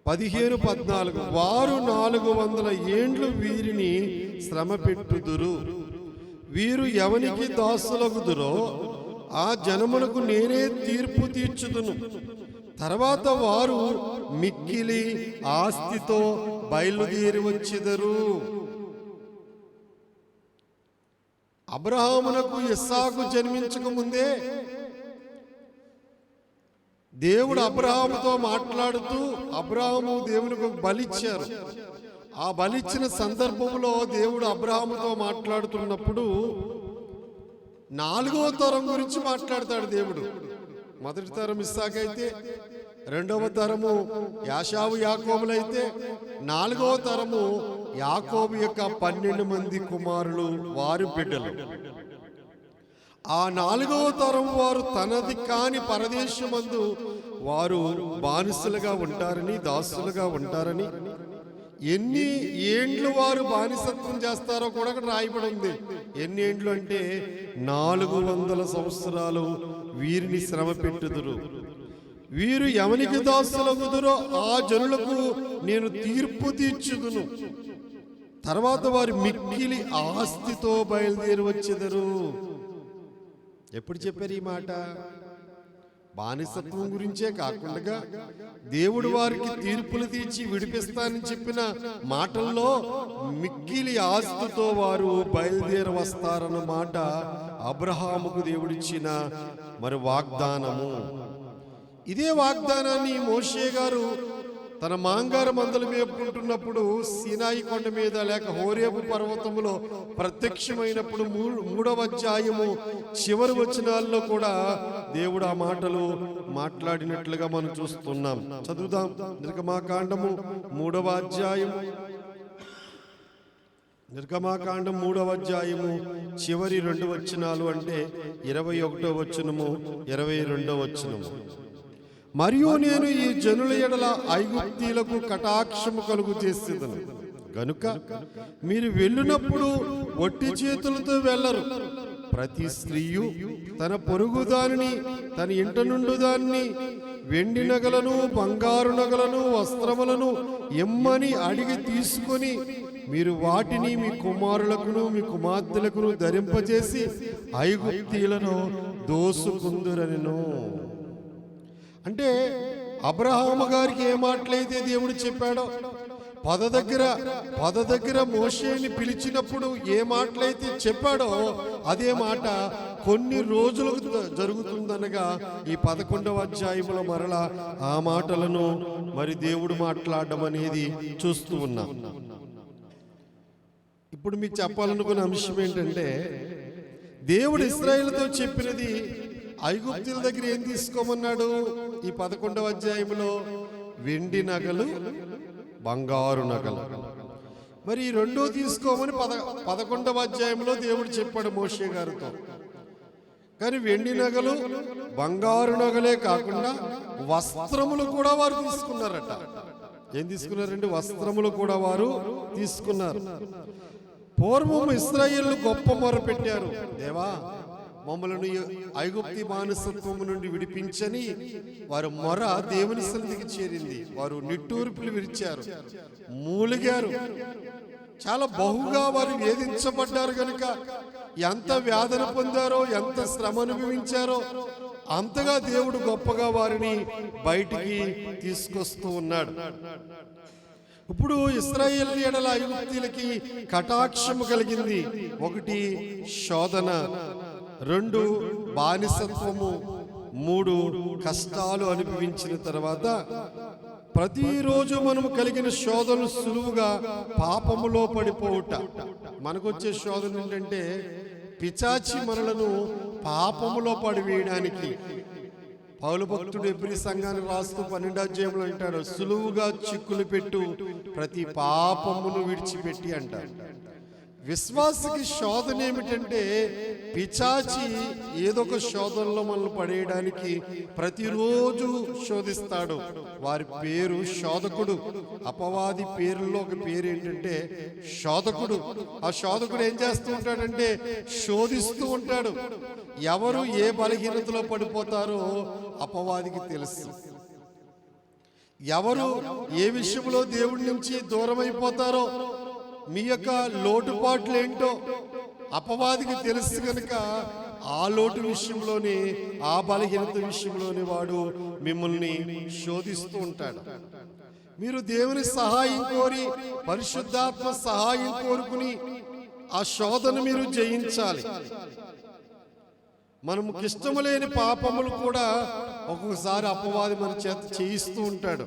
15:14 వారు 400 ఏండ్లు వీరిని శ్రమ పెట్టుదురు, వీరు ఎవనికి దాసులగుదురో ఆ జనమునకు నేనే తీర్పు తీర్చుదును. తర్వాత వారు మిక్కిలి ఆస్తితో బయలుదేరి వచ్చెదరు. అబ్రహామునకు ఇస్సాకు జన్మించక ముందే దేవుడు అబ్రహాముతో మాట్లాడుతూ అబ్రహాము దేవునికి ఒక బలిచ్చారు. ఆ బలిచ్చిన సందర్భంలో దేవుడు అబ్రహాముతో మాట్లాడుతున్నప్పుడు 4వ తరం గురించి మాట్లాడతాడు దేవుడు. మొదటి తరం ఇస్సాకైతే, 2వ తరము యాషావు యాకోబులైతే, 4వ తరము యాకోబు యొక్క 12 మంది కుమారులు, వారి బిడ్డలు. ఆ 4వ తరం వారు తనది కాని పరదేశమందు వారు బానిసలుగా ఉంటారని, దాసులుగా ఉంటారని, ఎన్ని ఏండ్లు వారు బానిసత్వం చేస్తారో కూడా అక్కడ రాయబడి ఉంది. ఎన్ని ఏండ్లు అంటే 400 సంవత్సరాలు వీరిని శ్రమ పెట్టుదురు. వీరు ఎవనికి దాసులగుదురో ఆ జనులకు నేను తీర్పు తీర్చుదును. తర్వాత వారు మిక్కిలి ఆస్తితో బయలుదేరి వచ్చెదరు. ఎప్పుడు చెప్పారు ఈ మాట? బానిసత్వం గురించే కాకుండా దేవుడు వారికి తీర్పులు తీర్చి విడిపిస్తానని చెప్పిన మాటల్లో మిక్కిలి ఆస్తితో వారు బయలుదేరి వస్తారన్న మాట అబ్రహాముకు దేవుడిచ్చిన మరి వాగ్దానము. ఇదే వాగ్దానాన్ని మోషే గారు తన మాంగారు మందలు మేపుకుంటున్నప్పుడు సీనాయి కొండ మీద లేక హోరేబు పర్వతములో ప్రత్యక్షమైనప్పుడు 3వ అధ్యాయము చివరి వచనాల్లో కూడా దేవుడు ఆ మాటలు మాట్లాడినట్లుగా మనం చూస్తున్నాం. చదువుదాం. నిర్గమాకాండము 3వ అధ్యాయము, నిర్గమాకాండం 3వ అధ్యాయము చివరి 2 వచనాలు అంటే 21వ వచనము 22వ వచనము. మరియు నేను ఈ జనుల ఎడల ఐగుప్తీలకు కటాక్షము కలుగు చేసేదను గనుక మీరు వెళ్ళినప్పుడు ఒట్టి చేతులతో వెళ్ళరు. ప్రతి స్త్రీయు తన పొరుగు దానిని, తన ఇంట నుండి దాన్ని వెండి నగలను, బంగారు నగలను, వస్త్రములను ఎమ్మని అడిగి తీసుకొని మీరు వాటిని మీ కుమారులకును మీ కుమార్తెలకును ధరింపజేసి ఐగుప్తీలను దోసుకుందురనెను. అంటే అబ్రహాము గారికి ఏ మాటలైతే దేవుడు చెప్పాడో, పద దగ్గర మోషేని పిలిచినప్పుడు ఏ మాటలైతే చెప్పాడో అదే మాట కొన్ని రోజులకు జరుగుతుందనగా ఈ 11వ అధ్యాయంలో మరలా ఆ మాటలను మరి దేవుడు మాట్లాడడం అనేది చూస్తూ ఉన్నాం. ఇప్పుడు మీకు చెప్పాలనుకున్న అంశం ఏంటంటే, దేవుడు ఇశ్రాయేలుతో చెప్పినది ఐగుప్తుల దగ్గర ఏం తీసుకోమన్నాడు? ఈ 11వ అధ్యాయంలో వెండి నగలు, బంగారు నగలు. మరి ఈ 2 తీసుకోమని 11వ అధ్యాయంలో దేవుడు చెప్పాడు మోషే గారితో. కానీ వెండి నగలు, బంగారు నగలే కాకుండా వస్త్రములు కూడా వారు తీసుకున్నారట. ఏం తీసుకున్నారండి? వస్త్రములు కూడా వారు తీసుకున్నారు. పూర్వం ఇశ్రాయేలు గొప్ప మొర పెట్టారు, దేవా మమ్మలను ఐగుప్తి బానిసత్వము నుండి విడిపించని వారు మొర దేవుని సన్నిధికి చేరింది. వారు నిట్టూర్పులు విరిచారు, మూలిగారు, చాలా బహుగా వారు వేధించబడ్డారు. గనుక ఎంత వేదన పొందారో, ఎంత శ్రమ అనుభవించారో అంతగా దేవుడు గొప్పగా వారిని బయటికి తీసుకొస్తూ ఉన్నాడు. ఇప్పుడు ఇశ్రాయేలు ఎడల ఐగుప్తీయులకి కటాక్షము కలిగింది. 1 శోధన, 2 బానిసత్వము, 3 కష్టాలు అనుభవించిన తర్వాత ప్రతిరోజు మనము కలిగిన శోధనలు సులువుగా పాపములో పడిపోవుట. మనకొచ్చే శోధన ఏంటంటే పిచాచి మనలను పాపములో పడివేయడానికి. పౌలు భక్తుడు ఎబ్రీ సంఘాన్ని రాస్తూ 12వ అధ్యాయంలో అంటాడు, సులువుగా చిక్కులు పెట్టు ప్రతి పాపమును విడిచిపెట్టి అంటాడు. విశ్వాసికి శోధన ఏమిటంటే, పిచాచి ఏదో ఒక శోధనలో మనల్ని పడేయడానికి ప్రతిరోజు శోధిస్తాడు. వారి పేరు శోధకుడు. అపవాది పేరులో ఒక పేరు ఏంటంటే శోధకుడు. ఆ శోధకుడు ఏం చేస్తూ ఉంటాడంటే శోధిస్తూ ఉంటాడు. ఎవరు ఏ బలహీనతలో పడిపోతారో అపవాదికి తెలుసు. ఎవరు ఏ విషయంలో దేవుడి నుంచి దూరం అయిపోతారో, మీ యొక్క లోటుపాట్లు ఏంటో అపవాదికి తెలుసు. కనుక ఆ లోటు విషయంలోనే, ఆ బలహీనత విషయంలోనే వాడు మిమ్మల్ని శోధిస్తూ ఉంటాడు. మీరు దేవుని సహాయం కోరి, పరిశుద్ధాత్మ సహాయం కోరుకుని ఆ శోధన మీరు జయించాలి. మనకు ఇష్టము లేని పాపములు కూడా ఒక్కొక్కసారి అపవాది మన చేత చేయిస్తూ ఉంటాడు.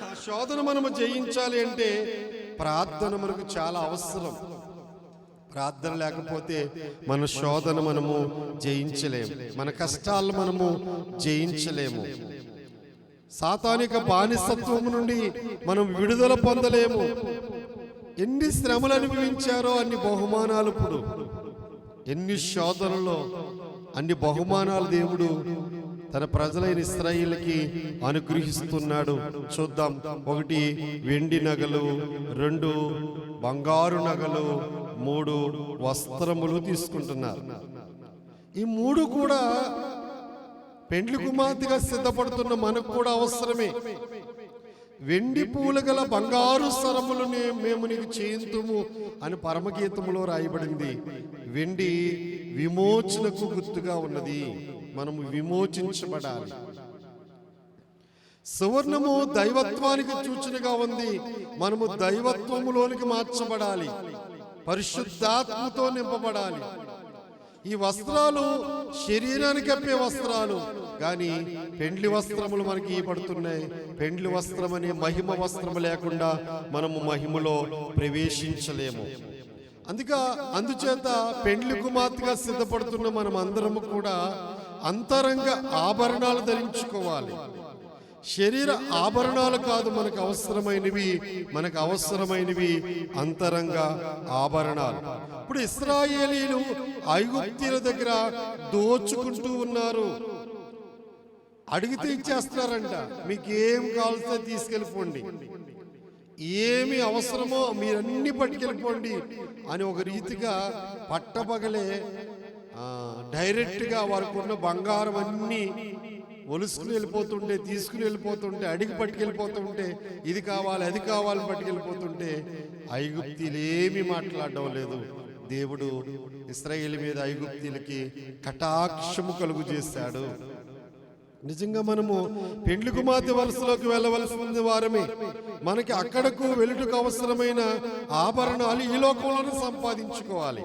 ఆ శోధన మనము జయించాలి అంటే ప్రార్థన మనకు చాలా అవసరం. ప్రార్థన లేకపోతే మన శోధన మనము జయించలేము, మన కష్టాలు మనము జయించలేము. సాతానిక బానిసత్వము నుండి మనం విడుదల పొందలేము. ఎన్ని శ్రమలు అనుభవించారో అన్ని బహుమానాలు, ఇప్పుడు ఎన్ని శోధనలో అన్ని బహుమానాలు దేవుడు తన ప్రజలైన ఇశ్రాయేలుకి అనుగ్రహిస్తున్నాడు. చూద్దాం. 1 వెండి నగలు, 2 బంగారు నగలు, 3 వస్త్రములు తీసుకుంటున్నారు. ఈ 3 కూడా పెండ్లి కుమార్తెగా సిద్ధపడుతున్న మనకు కూడా అవసరమే. వెండి పూల గల బంగారు సరములు మేము నీకు చేయింతుము అని పరమగీతములో రాయబడింది. వెండి విమోచనకు గుర్తుగా ఉన్నది. మనము విమోచించబడాలి. సువర్ణము దైవత్వానికి సూచనగా ఉంది. మనము దైవత్వములోనికి మార్చబడాలి, పరిశుద్ధాత్మతో నింపబడాలి. ఈ వస్త్రాలు శరీరానికి కప్పే వస్త్రాలు, కానీ పెండ్లి వస్త్రములు మనకి ఇవ్వబడుతున్నాయి. పెండ్లి వస్త్రం అనే మహిమ వస్త్రము లేకుండా మనము మహిమలో ప్రవేశించలేము. అందుచేత పెండ్లి కుమార్తెగా సిద్ధపడుతున్న మనం అందరము కూడా అంతరంగ ఆభరణాలు ధరించుకోవాలి. శరీర ఆభరణాలు కాదు మనకు అవసరమైనవి. మనకు అవసరమైనవి అంతరంగ ఆభరణాలు. ఇప్పుడు ఇశ్రాయేలీలు ఐగుప్తీయుల దగ్గర దోచుకుంటూ ఉన్నారు. అడిగితే ఇచ్చేస్తున్నారంట. మీకు ఏం కావాల్సో తీసుకెళ్ళిపోండి, ఏమి అవసరమో మీరన్నీ పట్టుకెళ్ళిపోండి అని ఒక రీతిగా పట్టపగలే డైరెక్ట్గా వారికి ఉన్న బంగారం అన్నీ ఒలుసుకుని వెళ్ళిపోతుంటే, తీసుకుని వెళ్ళిపోతుంటే, అడిగి పట్టుకెళ్ళిపోతుంటే, ఇది కావాలి అది కావాలని పట్టుకెళ్ళిపోతుంటే ఐగుప్తీయులు ఏమీ మాట్లాడడం లేదు. దేవుడు ఇశ్రాయేలు మీద ఐగుప్తీయులకి కటాక్షము కలుగు చేశాడు. నిజంగా మనము పెండ్లి కుమార్తె వలసలోకి వెళ్ళవలసిన వారమే. మనకి అక్కడకు వెళ్ళుటకు అవసరమైన ఆభరణాలు ఈ లోకంలోనే సంపాదించుకోవాలి.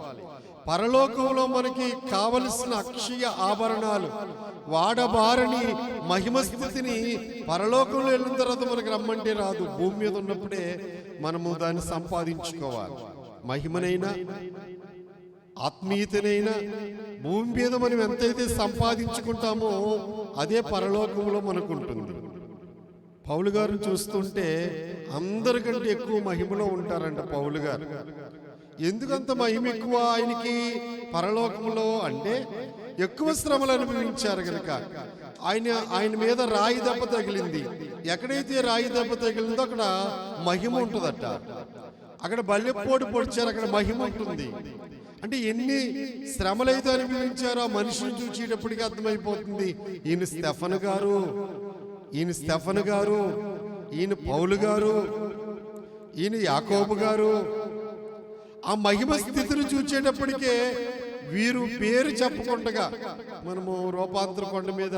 పరలోకంలో మనకి కావలసిన అక్షయ ఆభరణాలు, వాడబారని మహిమ స్థితిని పరలోకంలో వెళ్ళిన తర్వాత మనకు రమ్మంటే రాదు. భూమి మీద ఉన్నప్పుడే మనము దాన్ని సంపాదించుకోవాలి. మహిమనైనా ఆత్మీయతనైనా భూమి మీద మనం ఎంతైతే సంపాదించుకుంటామో అదే పరలోకంలో మనకు ఉంటుంది. పౌలు గారు చూస్తుంటే అందరికంటే ఎక్కువ మహిమలో ఉంటారంట పౌలు గారు. ఎందుకంత మహిమ ఎక్కువ ఆయనకి పరలోకంలో అంటే ఎక్కువ శ్రమలు అనుభవించారు కనుక. ఆయన మీద రాయి దెబ్బ తగిలింది. ఎక్కడైతే రాయి దెబ్బ తగిలిందో అక్కడ మహిమ ఉంటుందట. అక్కడ బల్లెపోటు పొడిచారు, అక్కడ మహిమ ఉంటుంది. అంటే ఎన్ని శ్రమలైతే అనుభవించారో ఆ మనిషిని చూసేటప్పటికి అర్థమైపోతుంది. ఈయన స్టెఫను గారు, ఈయన పౌలు గారు, ఈయన యాకోబు గారు. ఆ మహిమ స్థితిని చూచేటప్పటికే వీరు పేరు చెప్పుకుంటగా మనము రూపాంతర కొండ మీద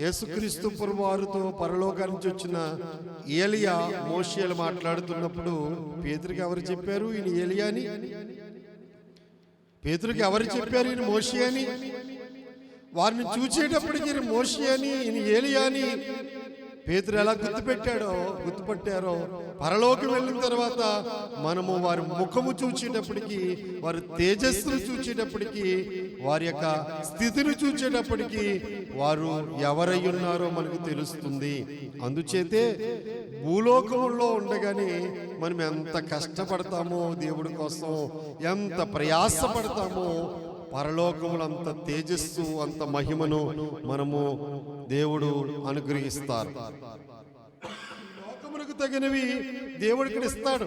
యేసుక్రీస్తు ప్రభువారితో పరలోకానికి నుంచి వచ్చిన ఏలియా మోషేలు మాట్లాడుతున్నప్పుడు పేతురుకి ఎవరు చెప్పారు ఈయన ఏలియా అని? పేతురుకి ఎవరు చెప్పారు ఈయన మోషే అని? వారిని చూచేటప్పటికి ఈయన మోషే అని, ఈయన ఏలియా అని పేతురు ఎలా గుర్తుపట్టారో పరలోకి వెళ్ళిన తర్వాత మనము వారి ముఖము చూచేటప్పటికి, వారి తేజస్సును చూచేటప్పటికి, వారి యొక్క స్థితిని చూచేటప్పటికి వారు ఎవరై ఉన్నారో మనకు తెలుస్తుంది. అందుచేతే భూలోకములో ఉండగానే మనం ఎంత కష్టపడతామో దేవుడి కోసం, ఎంత ప్రయాసపడతామో, పరలోకములు అంత తేజస్సు అంత మహిమను మనము దేవుడు అనుగ్రహిస్తారు. లోకమునకు తగినవి దేవుడికి ఇస్తాడు.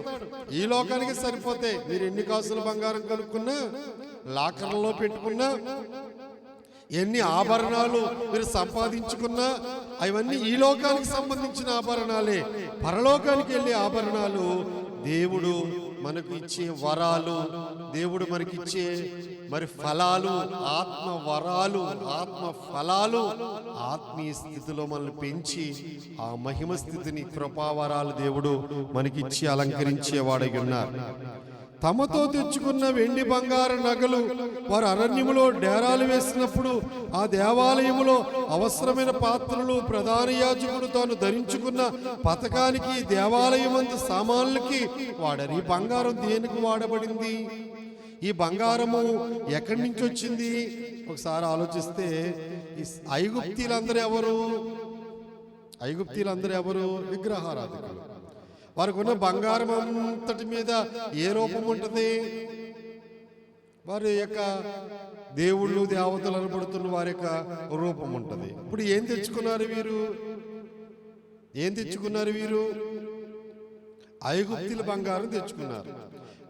ఈ లోకానికి సరిపోతే మీరు ఎన్ని కాసుల బంగారం కనుక్కున్నా, లాకర్లలో పెట్టుకున్నా, ఎన్ని ఆభరణాలు మీరు సంపాదించుకున్నా అవన్నీ ఈ లోకానికి సంబంధించిన ఆభరణాలే. పరలోకానికి వెళ్ళే ఆభరణాలు దేవుడు మనకు ఇచ్చే వరాలు, దేవుడు మనకిచ్చే మరి ఫలాలు, ఆత్మ వరాలు, ఆత్మ ఫలాలు ఆత్మీయ స్థితిలో మనల్ని పెంచి ఆ మహిమ స్థితిని, కృపావరాలు దేవుడు మనకిచ్చి అలంకరించేవాడై ఉన్నారు. తమతో తెచ్చుకున్న వెండి బంగారు నగలు వారు అరణ్యములో డేరాలు వేసినప్పుడు ఆ దేవాలయములో అవసరమైన పాత్రలు ప్రధాన యాజకుడు తాను ధరించుకున్న పథకానికి, దేవాలయమందు సామాన్లకి వాడరు. ఈ బంగారం దేనికి వాడబడింది? ఈ బంగారము ఎక్కడి నుంచి వచ్చింది? ఒకసారి ఆలోచిస్తే ఈ ఐగుప్తీలందరూ ఎవరు? ఐగుప్తీలందరూ ఎవరు? విగ్రహారాధకులు. వారికి ఉన్న బంగారం అంతటి మీద ఏ రూపం ఉంటుంది? వారి యొక్క దేవుళ్ళు, దేవతలు అనబడుతున్న వారి యొక్క రూపం ఉంటుంది. ఇప్పుడు ఏం తెచ్చుకున్నారు వీరు? ఏం తెచ్చుకున్నారు వీరు? ఐగుప్తుల బంగారం తెచ్చుకున్నారు.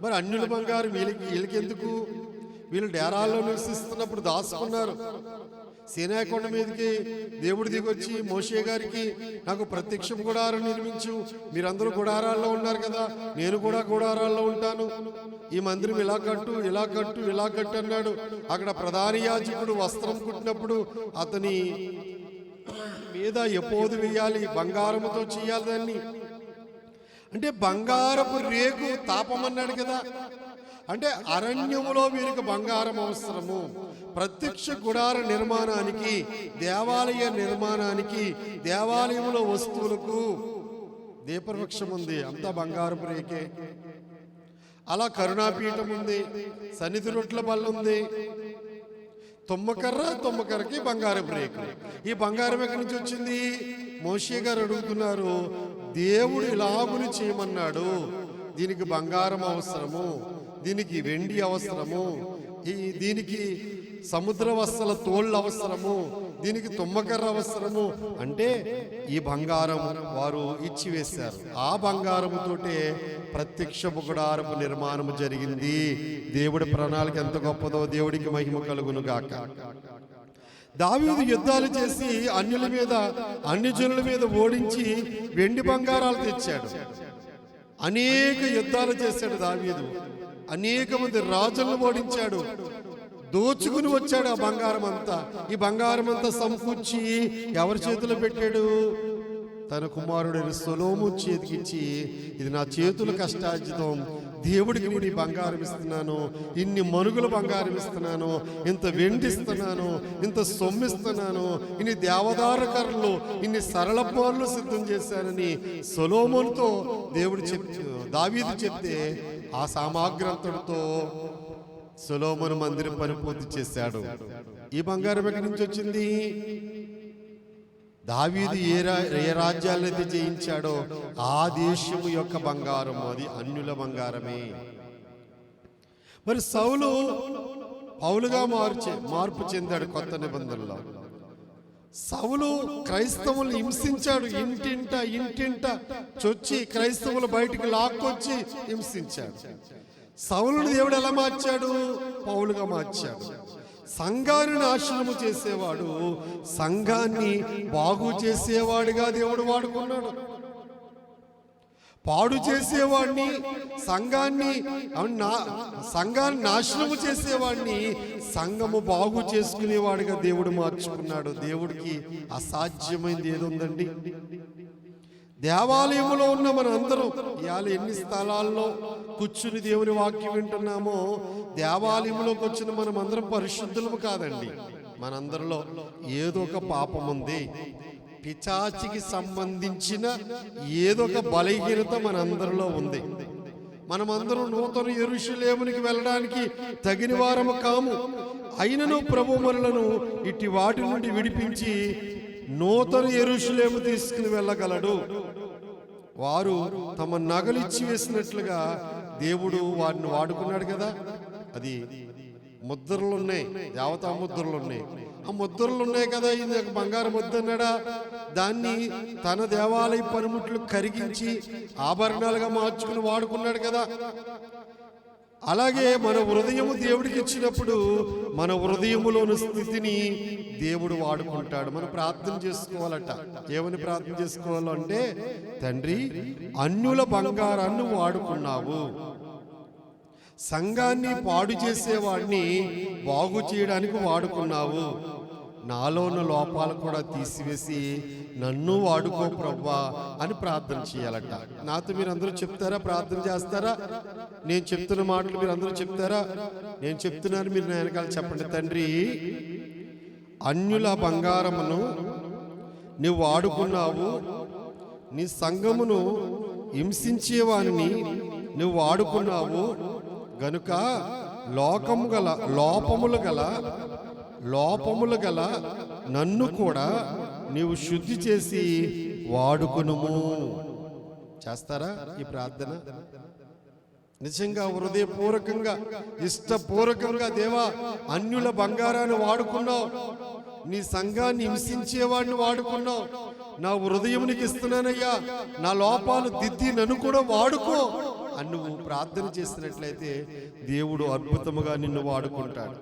మరి అన్యుల బంగారం వీళ్ళకి ఎందుకు? వీళ్ళు డేరాల్లో నివసిస్తున్నప్పుడు దాచుకున్నారు. సీనాయి కొండ మీదకి దేవుడు దిగొచ్చి మోషే గారికి, నాకు ప్రత్యక్ష గుడారం నిర్మించు, మీరందరూ గుడారాల్లో ఉన్నారు కదా, నేను కూడా గుడారాల్లో ఉంటాను, ఈ మందిరం ఇలా కట్టు, ఇలా కట్టు, ఇలా కట్టు అన్నాడు. అక్కడ ప్రధాన యాజకుడు వస్త్రం కుట్టినప్పుడు అతని మీద ఎపోదు వేయాలి, బంగారముతో చేయాలి దాన్ని. అంటే బంగారపు రేకు తాపమన్నాడు కదా. అంటే అరణ్యములో వీరికి బంగారం అవసరము. ప్రత్యక్ష గుడార నిర్మాణానికి, దేవాలయ నిర్మాణానికి, దేవాలయంలో వస్తువులకు దీపవృక్షం ఉంది, అంతా బంగారపు రేకే. అలా కరుణాపీఠం ఉంది, సన్నిధి రొట్ల బల్ల ఉంది, తుమ్మకర్రకి బంగారపు రేకు. ఈ బంగారం ఎక్కడి నుంచి వచ్చింది? మోషే గారు అడుగుతున్నారు. దేవుడు ఇలాగుని చేయమన్నాడు, దీనికి బంగారం అవసరము, దీనికి వెండి అవసరము, దీనికి సముద్ర వస్తల తోళ్ళు అవసరము, దీనికి తుమ్మకర్ర అవసరము అంటే ఈ బంగారం వారు ఇచ్చివేశారు. ఆ బంగారముతోటే ప్రత్యక్ష గుడారపు నిర్మాణం జరిగింది. దేవుడి ప్రణాళిక ఎంత గొప్పదో, దేవుడికి మహిమ కలుగును గాక. దావీదు యుద్ధాలు చేసి అన్యుల మీద, అన్యజనుల మీద ఓడించి వెండి బంగారాలు తెచ్చాడు. అనేక యుద్ధాలు చేశాడు దావీదు, అనేక మంది రాజులను ఓడించాడు, దోచుకుని వచ్చాడు ఆ బంగారం అంతా. ఈ బంగారం అంతా సమకూర్చి ఎవరి చేతిలో పెట్టాడు? తన కుమారుడైన సొలొమోను చేతికిచ్చి, ఇది నా చేతుల కష్టార్జితం, దేవుడికి నేను ఈ బంగారం ఇస్తున్నాను, ఇన్ని మనుగుల బంగారం ఇస్తున్నాను, ఇంత వెండి ఇస్తున్నాను, ఇంత సొమ్మిస్తున్నాను, ఇన్ని దేవదార కర్రలు, ఇన్ని సరళ పోర్లు సిద్ధం చేశానని సొలొమోనుతో దేవుడు దావీదు చెప్తే ఆ సామాగ్రంతుడితో సొలొమోను మందిరం పని పూర్తి చేశాడు. ఈ బంగారం ఎక్కడి నుంచి వచ్చింది? దావీదు ఏ రాజ్యాలైతే జయించాడో ఆ దేశము యొక్క బంగారం, అది అన్యుల బంగారమే. మరి సౌలు పౌలుగా మార్పు చెందాడు కొత్త నిబంధనలో. సౌలు క్రైస్తవులు హింసించాడు, ఇంటింట చొచ్చి క్రైస్తవులు బయటికి లాక్కొచ్చి హింసించాడు. సౌలుని దేవుడు ఎలా మార్చాడు? పౌలుగా మార్చాడు. సంఘాన్ని నాశనము చేసేవాడు సంఘాన్ని బాగు చేసేవాడిగా దేవుడు వాడుకున్నాడు. పాడు చేసేవాడిని, సంఘాన్ని నాశనము చేసేవాడిని సంఘము బాగు చేసుకునేవాడిగా దేవుడు మార్చుకున్నాడు. దేవుడికి అసాధ్యమైంది ఏదుందండి? దేవాలయంలో ఉన్న మన అందరం ఇవాళ ఎన్ని స్థలాల్లో కూర్చుని దేవుని వాక్యం వింటున్నామో, దేవాలయంలోకి వచ్చిన మనం అందరం పరిశుద్ధులము కాదండి. మనందరిలో ఏదో ఒక పాపం ఉంది, పిచాచికి సంబంధించిన ఏదో ఒక బలహీనత మనందరిలో ఉంది. మనమందరం నూతన యెరూషలేమునికి వెళ్ళడానికి తగిన వారము కాము. అయినను ప్రభు మనలను ఇట్టి వాటి నుండి విడిపించి నూతన యెరూషలేము తీసుకుని వెళ్ళగలడు. వారు తమ నగలిచ్చి వేసినట్లుగా దేవుడు వారిని వాడుకున్నాడు కదా. అది ముద్రలు ఉన్నాయి, దేవతా ముద్రలు ఉన్నాయి. ఆ ముద్రలు ఉన్నాయి కదా, ఇది బంగారు ముద్ర అన్నాడా, దాన్ని తన దేవాలయ పనిముట్లు కరిగించి ఆభరణాలుగా మార్చుకుని వాడుకున్నాడు కదా. అలాగే మన హృదయము దేవుడికి ఇచ్చినప్పుడు మన హృదయములోని స్థితిని దేవుడు వాడుకుంటాడు. మనం ప్రార్థన చేసుకోవాలట. ఏమని ప్రార్థన చేసుకోవాలంటే, తండ్రి అన్యుల బంగారాన్ని వాడుకున్నావు, సంఘాన్ని పాడు చేసేవాడిని బాగు చేయడానికి వాడుకున్నావు. నాలో ఉన్న లోపాలు కూడా తీసివేసి నన్ను వాడుకో ప్రభువా అని ప్రార్థన చేయాలట. నాతో మీరు అందరూ చెప్తారా? ప్రార్థన చేస్తారా? నేను చెప్తున్న మాటలు మీరు అందరూ చెప్తారా? నేను చెప్తున్నాను, మీరు నా వెనకాల చెప్పండి. తండ్రి, అన్యుల బంగారమును నువ్వు వాడుకున్నావు, నీ సంఘమును హింసించేవానిని నువ్వు వాడుకున్నావు గనుక లోపములు గల నన్ను కూడా నీవు శుద్ధి చేసి వాడుకునుము. చేస్తారా ఈ ప్రార్థన? నిజంగా హృదయపూర్వకంగా, ఇష్టపూర్వకంగా, దేవా, అన్యుల బంగారాన్ని వాడుకున్నావు, నీ సంఘాన్ని హింసించేవాడిని వాడుకున్నావు, నా హృదయం నీకు ఇస్తున్నానయ్యా, నా లోపాలు దిద్ది నన్ను కూడా వాడుకో అని నువ్వు ప్రార్థన చేసినట్లయితే దేవుడు అద్భుతముగా నిన్ను వాడుకుంటాడు.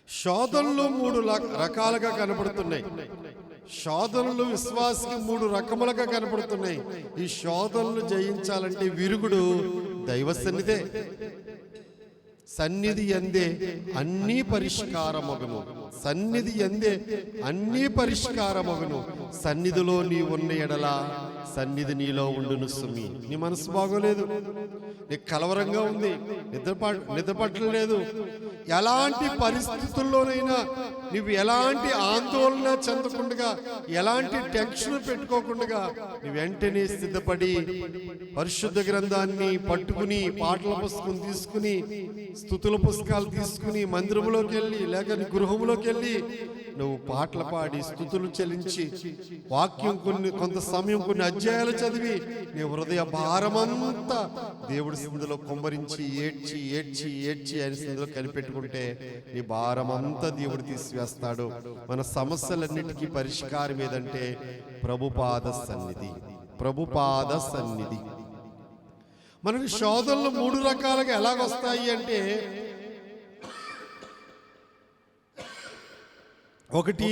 శోధనలు 3 రకాలుగా కనబడుతున్నాయి. శోధనలు విశ్వాసకి 3 రకములుగా కనబడుతున్నాయి. ఈ శోధనలు జయించాలంటే విరుగుడు దైవ సన్నిధే. సన్నిధి యందే అన్ని పరిష్కారమగును. సన్నిధి యందే అన్ని పరిష్కారమగును. సన్నిధిలో నీ ఉన్న ఎడల సన్నిధి నీలో ఉండును. సుమి, నీ మనసు బాగోలేదు, నీకు కలవరంగా ఉంది, నిద్రపట్టలేదు, ఎలాంటి పరిస్థితుల్లోనైనా నువ్వు ఎలాంటి ఆందోళన చెందకుండా, ఎలాంటి టెన్షన్ పెట్టుకోకుండా నువ్వు వెంటనే సిద్ధపడి పరిశుద్ధ గ్రంథాన్ని పట్టుకుని, పాటల పుస్తకం తీసుకుని, స్తుతుల పుస్తకాలు తీసుకుని మందిరంలోకి వెళ్ళి లేక గృహంలోకి వెళ్ళి నువ్వు పాటలు పాడి స్తుతులు చెల్లించి వాక్యం కొంత సమయం కొన్ని అధ్యాయాలు చదివి నీ హృదయ భారమంతా దేవుడి సన్నిధిలో కుమ్మరించి ఏడ్చి ఏడ్చి ఏడ్చి ఆయన సన్నిధిలో కనిపెట్టుకుంటే నీ భారమంతా దేవుడు తీసివేస్తాడు. మన సమస్యలన్నిటికీ పరిష్కారం ఏదంటే ప్రభుపాద సన్నిధి. ప్రభుపాద సన్నిధి. మనకి శోధనలు 3 రకాలుగా ఎలాగొస్తాయి అంటే, ఒకటి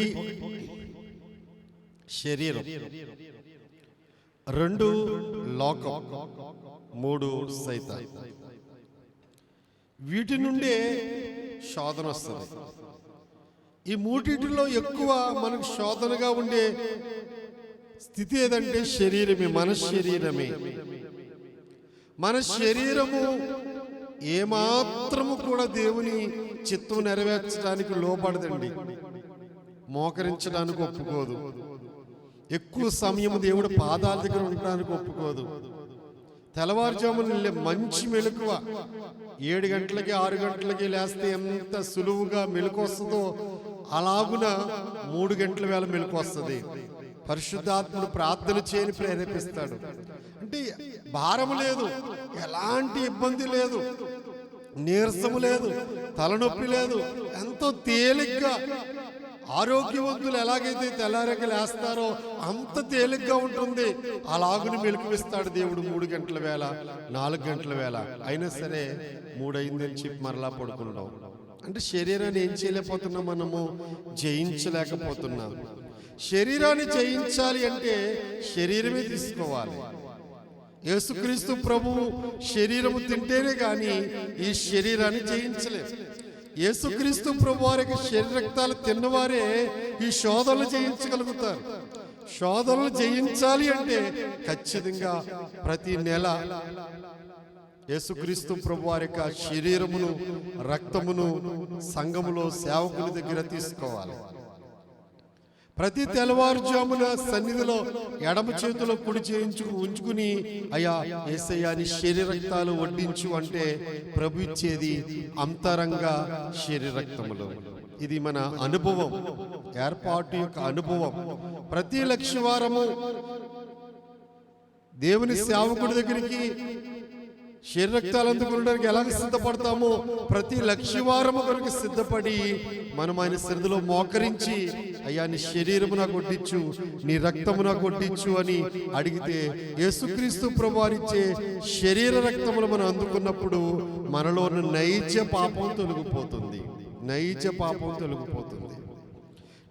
శరీరం, 2 లోకం, 3 సైతాన్. వీటి నుండే శోధన వస్తుంది. ఈ మూటిలో ఎక్కువ మనకు శోధనగా ఉండే స్థితి ఏదంటే శరీరమే, మన శరీరమే. మన శరీరము ఏమాత్రము కూడా దేవుని చిత్తం నెరవేర్చడానికి లోపడదండి. మోకరించడానికి ఒప్పుకోదు. ఎక్కువ సమయం దేవుడు పాదాల దగ్గర ఉండడానికి ఒప్పుకోదు. తెల్లవారుజామున మంచి మెలకువ 7 గంటలకి 6 గంటలకి లేస్తే ఎంత సులువుగా మెలకు వస్తుందో అలాగున 3 గంటల వేళ మెలకు వస్తుంది. పరిశుద్ధాత్ముడు ప్రార్థన చేయని ప్రేరేపిస్తాడు. అంటే భారము లేదు, ఎలాంటి ఇబ్బంది లేదు, నీరసము లేదు, తలనొప్పి లేదు, ఎంతో తేలిగ్గా ఆరోగ్యవంతులు ఎలాగైతే తెల్లారకి లేస్తారో అంత తేలిగ్గా ఉంటుంది. అలాగుని మెలుకువిస్తాడు దేవుడు 3 గంటల వేళ, 4 గంటల వేళ. అయినా సరే 3 అయిందని చెప్పి మరలా పడుకుంటాం. అంటే శరీరాన్ని ఏం చేయలేకపోతున్నాం, మనము జయించలేకపోతున్నాం. శరీరాన్ని జయించాలి అంటే శరీరమే తీసుకోవాలి. యేసుక్రీస్తు ప్రభువు శరీరము తింటేనే కానీ ఈ శరీరాన్ని జయించలేదు. యేసుక్రీస్తు ప్రభు వారికి శరీర రక్తాలు తిన్నవారే ఈ శోధనలు జయించగలుగుతారు. శోధనలు జయించాలి అంటే ఖచ్చితంగా ప్రతి నెల యేసుక్రీస్తు ప్రభు వారి యొక్క శరీరమును రక్తమును సంఘములో సేవకుని దగ్గర తీసుకోవాలి. ప్రతి తెల్లవారుజామున సన్నిధిలో ఎడమ చేతిలో కుడి ఉంచుకుని అయ్యా యేసయ్యా నీ శరీర రక్తాలు వడ్డించు అంటే ప్రభు ఇచ్చేది అంతరంగ శరీర రక్తములు. ఇది మన అనుభవం, ఏర్పాటు యొక్క అనుభవం. ప్రతి లక్షవారము దేవుని సేవకుడి దగ్గరికి శరీర రక్తాలు అందుకోవడానికి ఎలాగ సిద్ధపడతామో ప్రతి లక్షవారము కొరకు సిద్ధపడి మనం ఆయన సన్నిధిలో మోకరించి అయ్యా నీ శరీరము నాకు వడ్డించు, నీ రక్తము నాకు వడ్డించు అని అడిగితే యేసుక్రీస్తు ప్రభువారిచ్చే శరీర రక్తములు మనం అందుకున్నప్పుడు మనలో నైజ పాపం తొలగిపోతుంది. నైజ పాపం తొలగిపోతుంది.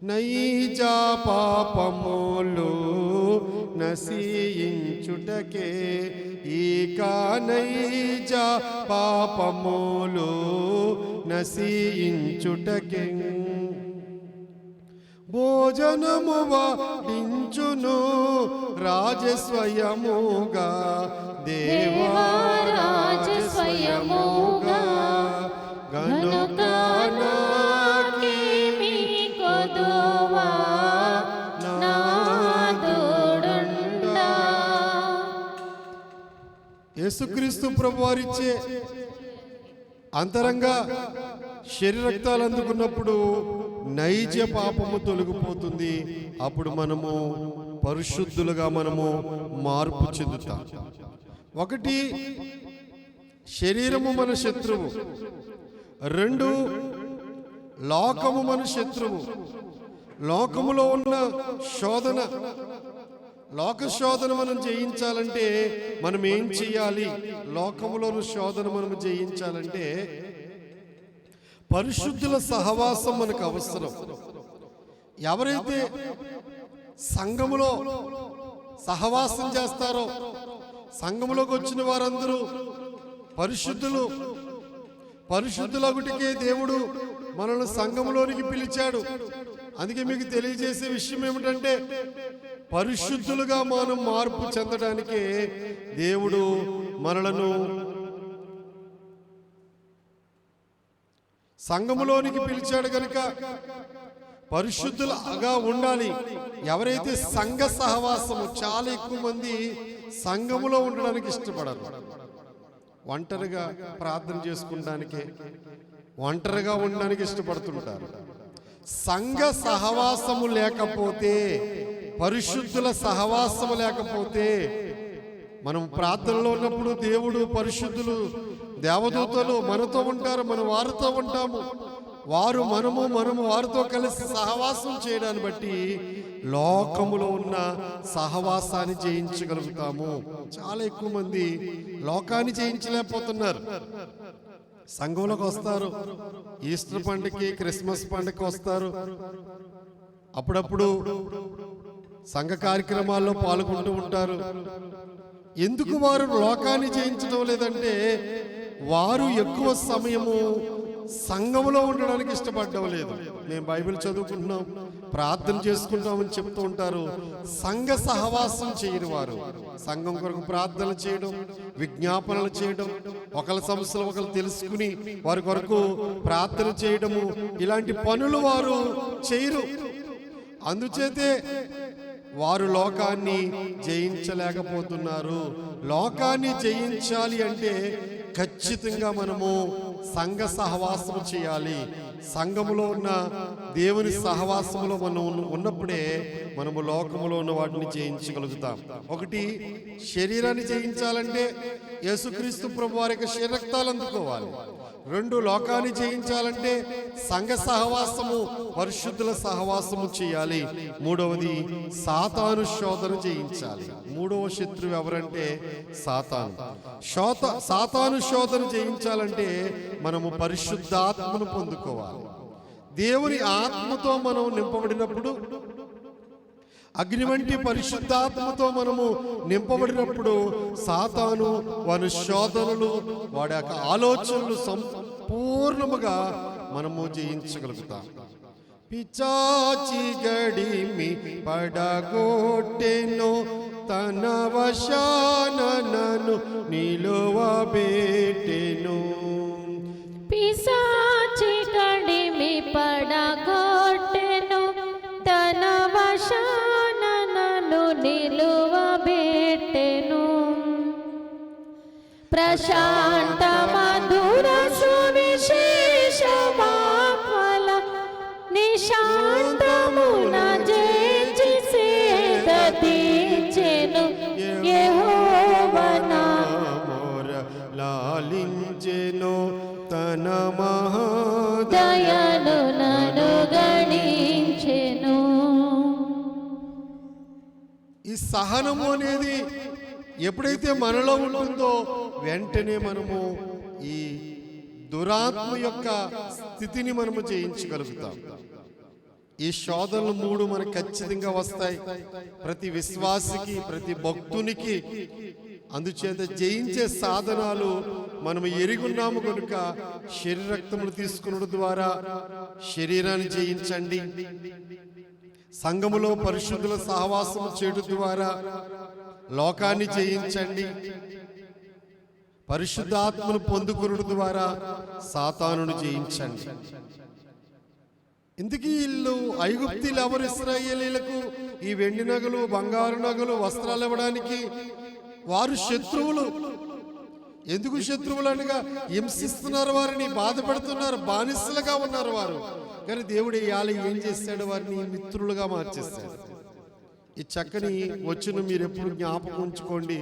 నైజ పాపములు నశించుటకే ఇక నైజ పాపములు నశించుటకే భోజనము వాడించును రాజస్వయముగా దేవా రాజస్వయముగా గనుక నాకేమి కొదువా నాదుడుండా. యేసుక్రీస్తు ప్రభువారిచ్చే అంతరంగ శరీరక్తాలు అందుకున్నప్పుడు నైజ పాపము తొలగిపోతుంది. అప్పుడు మనము పరిశుద్ధులుగా మనము మార్పు చెందుతాం. ఒకటి, శరీరము మన శత్రువు. రెండు, లోకము మన శత్రువు. లోకములో ఉన్న శోధన, లోక శోధన మనం జయించాలంటే మనం ఏం చేయాలి? లోకములోని శోధన మనం జయించాలంటే పరిశుద్ధుల సహవాసం మనకు అవసరం. ఎవరైతే సంఘములో సహవాసం చేస్తారో, సంఘములోకి వచ్చిన వారందరూ పరిశుద్ధులగుటికే దేవుడు మనల్ని సంఘములోనికి పిలిచాడు. అందుకే మీకు తెలియజేసే విషయం ఏమిటంటే, పరిశుద్ధులుగా మనం మార్పు చెందడానికే దేవుడు మనలను సంఘములోనికి పిలిచాడు. కనుక పరిశుద్ధులుగా ఉండాలి. ఎవరైతే సంఘ సహవాసము, చాలా ఎక్కువ మంది సంఘములో ఉండడానికి ఇష్టపడరు. ఒంటరిగా ప్రార్థన చేసుకుంటానికి, ఒంటరిగా ఉండడానికి ఇష్టపడుతుంటారు. సంఘ సహవాసము లేకపోతే, పరిశుద్ధుల సహవాసము లేకపోతే, మనం ప్రార్థనలో ఉన్నప్పుడు దేవుడు, పరిశుద్ధులు, దేవదూతలు మనతో ఉంటారు, మనం వారితో ఉంటాము. వారు మనము వారితో కలిసి సహవాసం చేయడాన్ని బట్టి లోకములో ఉన్న సహవాసాన్ని జయించగలుగుతాము. చాలా ఎక్కువ మంది లోకాన్ని జయించలేకపోతున్నారు. సంఘంలోకి వస్తారు, ఈస్టర్ పండుగకి, క్రిస్మస్ పండుగకి వస్తారు, అప్పుడప్పుడు సంఘ కార్యక్రమాల్లో పాల్గొంటూ ఉంటారు. ఎందుకు వారు లోకాన్ని జయించడం లేదంటే, వారు ఎక్కువ సమయము సంఘంలో ఉండడానికి ఇష్టపడడం లేదు. మేము బైబిల్ చదువుకుంటున్నాం, ప్రార్థన చేసుకుంటామని చెప్తూ ఉంటారు. సంఘ సహవాసం చేయని వారు సంఘం కొరకు ప్రార్థనలు చేయడం, విజ్ఞాపనలు చేయడం, ఒకళ్ళ సమస్యలు ఒకరు తెలుసుకుని వారి కొరకు ప్రార్థన చేయడము, ఇలాంటి పనులు వారు చేయరు. అందుచేతే వారు లోకాన్ని జయించలేకపోతున్నారు. లోకాన్ని జయించాలి అంటే ఖచ్చితంగా మనము సంఘ సహవాసము చేయాలి. సంఘములో ఉన్న దేవుని సహవాసములో మనం ఉన్నప్పుడే మనము లోకములో ఉన్న వాటిని జయించగలుగుతాం. ఒకటి, శరీరాన్ని జయించాలంటే యేసుక్రీస్తు ప్రభు వారి యొక్క శరీరక్తాలు అందుకోవాలి. రెండు, లోకాన్ని జయించాలంటే సంఘ సహవాసము, పరిశుద్ధుల సహవాసము చేయాలి. మూడవది, సాతాను శోధన జయించాలి. మూడవ శత్రువు ఎవరంటే సాతాను. సాతాను శోధన జయించాలంటే మనము పరిశుద్ధాత్మను పొందుకోవాలి. దేవుని ఆత్మతో మనం నింపబడినప్పుడు, అగ్ని వంటి పరిశుద్ధాత్మతో మనము నింపబడినప్పుడు సాతాను వారి శోధనలు, వాడి యొక్క ఆలోచనలు సంపూర్ణముగా మనము జయించగలుగుతాం. పిచాచి గడిమి పడగొట్టెను, తన వశాన నన్ను నిలువబెట్టెను. పిశాచి గడిమి పడగొట్టెను, తన వశాన నన్ను నిలువబెట్టెను. ప్రశాంత మధుర సువిశేషమాత్మల నిశాంతమున జయించి సేద తీర్చెను. యెహోవా నా మోర లాలించెను, తన దయను నన్ను గణించెను. ఈ సహనము అనేది ఎప్పుడైతే మనలో ఉంటుందో వెంటనే మనము ఈ దురాత్మ యొక్క స్థితిని మనము జయించగలుగుతాం. ఈ శోధనలు 3 మనకు ఖచ్చితంగా వస్తాయి, ప్రతి విశ్వాసికి, ప్రతి భక్తునికి. అందుచేత జయించే సాధనాలు మనం ఎరుగున్నాము కనుక శరీర రక్తములు తీసుకున్నడం ద్వారా శరీరాన్ని జయించండి. సంఘములో పరిశుద్ధుల సహవాసము చేయడం ద్వారా లోకాన్ని జయించండి. పరిశుద్ధాత్మను పొందుకొనుట ద్వారా సాతానును జయించండి. ఇందుకీ వీళ్ళు ఐగుప్తీలు ఎవరు ఇశ్రాయేలీలకు ఈ వెండి నగలు, బంగారు నగలు, వస్త్రాలు ఇవ్వడానికి? వారు శత్రువులు. ఎందుకు శత్రువులు అనగా హింసిస్తున్నారు, వారిని బాధ పెడుతున్నారు, బానిసలుగా ఉన్నారు వారు. కానీ దేవుడు ఇవాళ ఏం చేశాడు? వారిని మిత్రులుగా మార్చేస్తాడు. ఈ చక్కని వచనం మీరు ఎప్పుడు జ్ఞాపకం ఉంచుకోండి.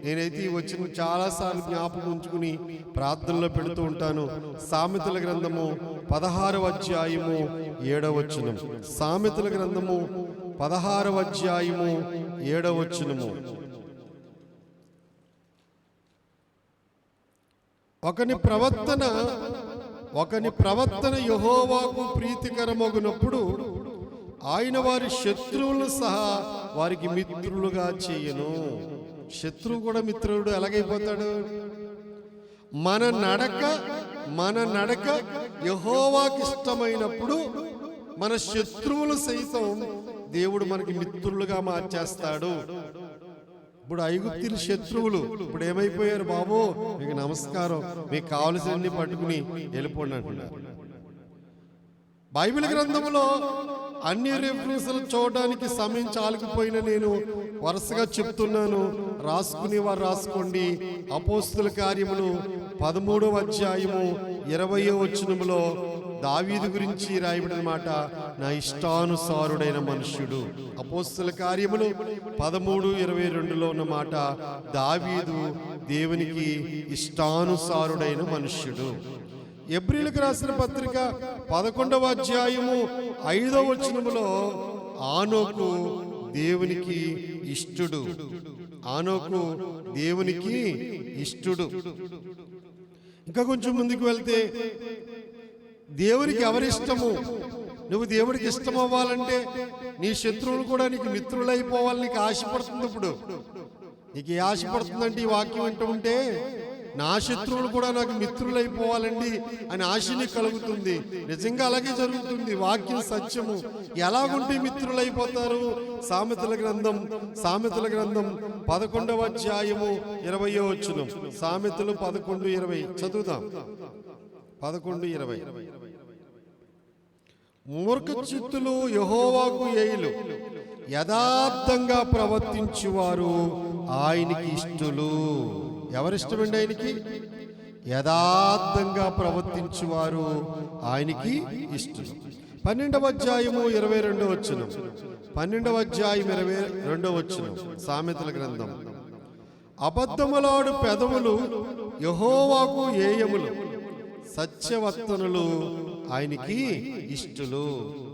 నేనైతే ఈ వచనం చాలాసార్లు జ్ఞాపకం ఉంచుకుని ప్రార్థనలో పెడుతూ ఉంటాను. సామెతల గ్రంథము 16వ అధ్యాయము 7వ వచనం. సామెతల గ్రంథము 16వ అధ్యాయము 7వ వచనము. ఒకని ప్రవర్తన యెహోవాకు ప్రీతికరమగునప్పుడు ఆయన వారి శత్రువులను సహా వారికి మిత్రులుగా చేయను. శత్రువు కూడా మిత్రుడు ఎలాగైపోతాడు? మన నడక యెహోవాకి ఇష్టమైనప్పుడు మన శత్రువులు సైతం దేవుడు మనకి మిత్రులుగా మార్చేస్తాడు. ఇప్పుడు ఐగుప్తీయుల శత్రువులు ఇప్పుడు ఏమైపోయారు? బాబు మీకు నమస్కారం, మీకు కావలసినన్ని పట్టుకుని వెళ్ళిపోండి అంటున్నారు. బైబిల్ గ్రంథంలో అన్ని రెఫరెన్స్లు చూడడానికి సమయం చాలకపోయిన నేను వరుసగా చెప్తున్నాను. రాసుకుని వారు రాసుకోండి. అపోస్తుల కార్యములు 13వ అధ్యాయము 20వ వచనములో దావీదు గురించి రాయబడిన మాట, నా ఇష్టానుసారుడైన మనుష్యుడు. అపోస్తుల కార్యములు 13:22లో ఉన్న మాట, దావీదు దేవునికి ఇష్టానుసారుడైన మనుష్యుడు. ఎబ్రీలకు రాసిన పత్రిక 11వ అధ్యాయము 5వ వచనములో ఆనోకు దేవునికి ఇష్టుడు. ఆనోకు దేవునికి ఇష్టుడు. ఇంకా కొంచెం ముందుకు వెళ్తే దేవునికి ఎవరిష్టము? నువ్వు దేవుడికి ఇష్టం అవ్వాలంటే నీ శత్రువులు కూడా నీకు మిత్రులైపోవాలి. నీకు ఆశపడుతుంది. ఇప్పుడు నీకు ఏ ఆశపడుతుందంటే ఈ వాక్యం అంటూ ఉంటే, నా శత్రువులు కూడా నాకు మిత్రులైపోవాలండి అని ఆశ నీకు కలుగుతుంది. నిజంగా అలాగే జరుగుతుంది. వాక్యం సత్యము. ఎలాగుంటే మిత్రులైపోతారు? సామెతల గ్రంథం 11వ అధ్యాయము 20వ వచనం. సామెతలు 11:20 చదువుదాం. 11:20. మూర్ఖ చిత్తులు యెహోవాకు ఏయులు, యథార్థంగా ప్రవర్తించువారు ఆయనకి ఇష్టలు. ఎవరిష్టమండి ఆయనకి? యథార్థంగా ప్రవర్తించువారు ఆయనకి ఇష్టలు. 12వ అధ్యాయము 22వ వచనం. 12వ అధ్యాయం 22వ వచనం. సామెతల గ్రంథం. అబద్ధములాడు పెదవులు యెహోవాకు ఏయములు, సత్యవర్తనులు ఆయనకి ఇష్టలు.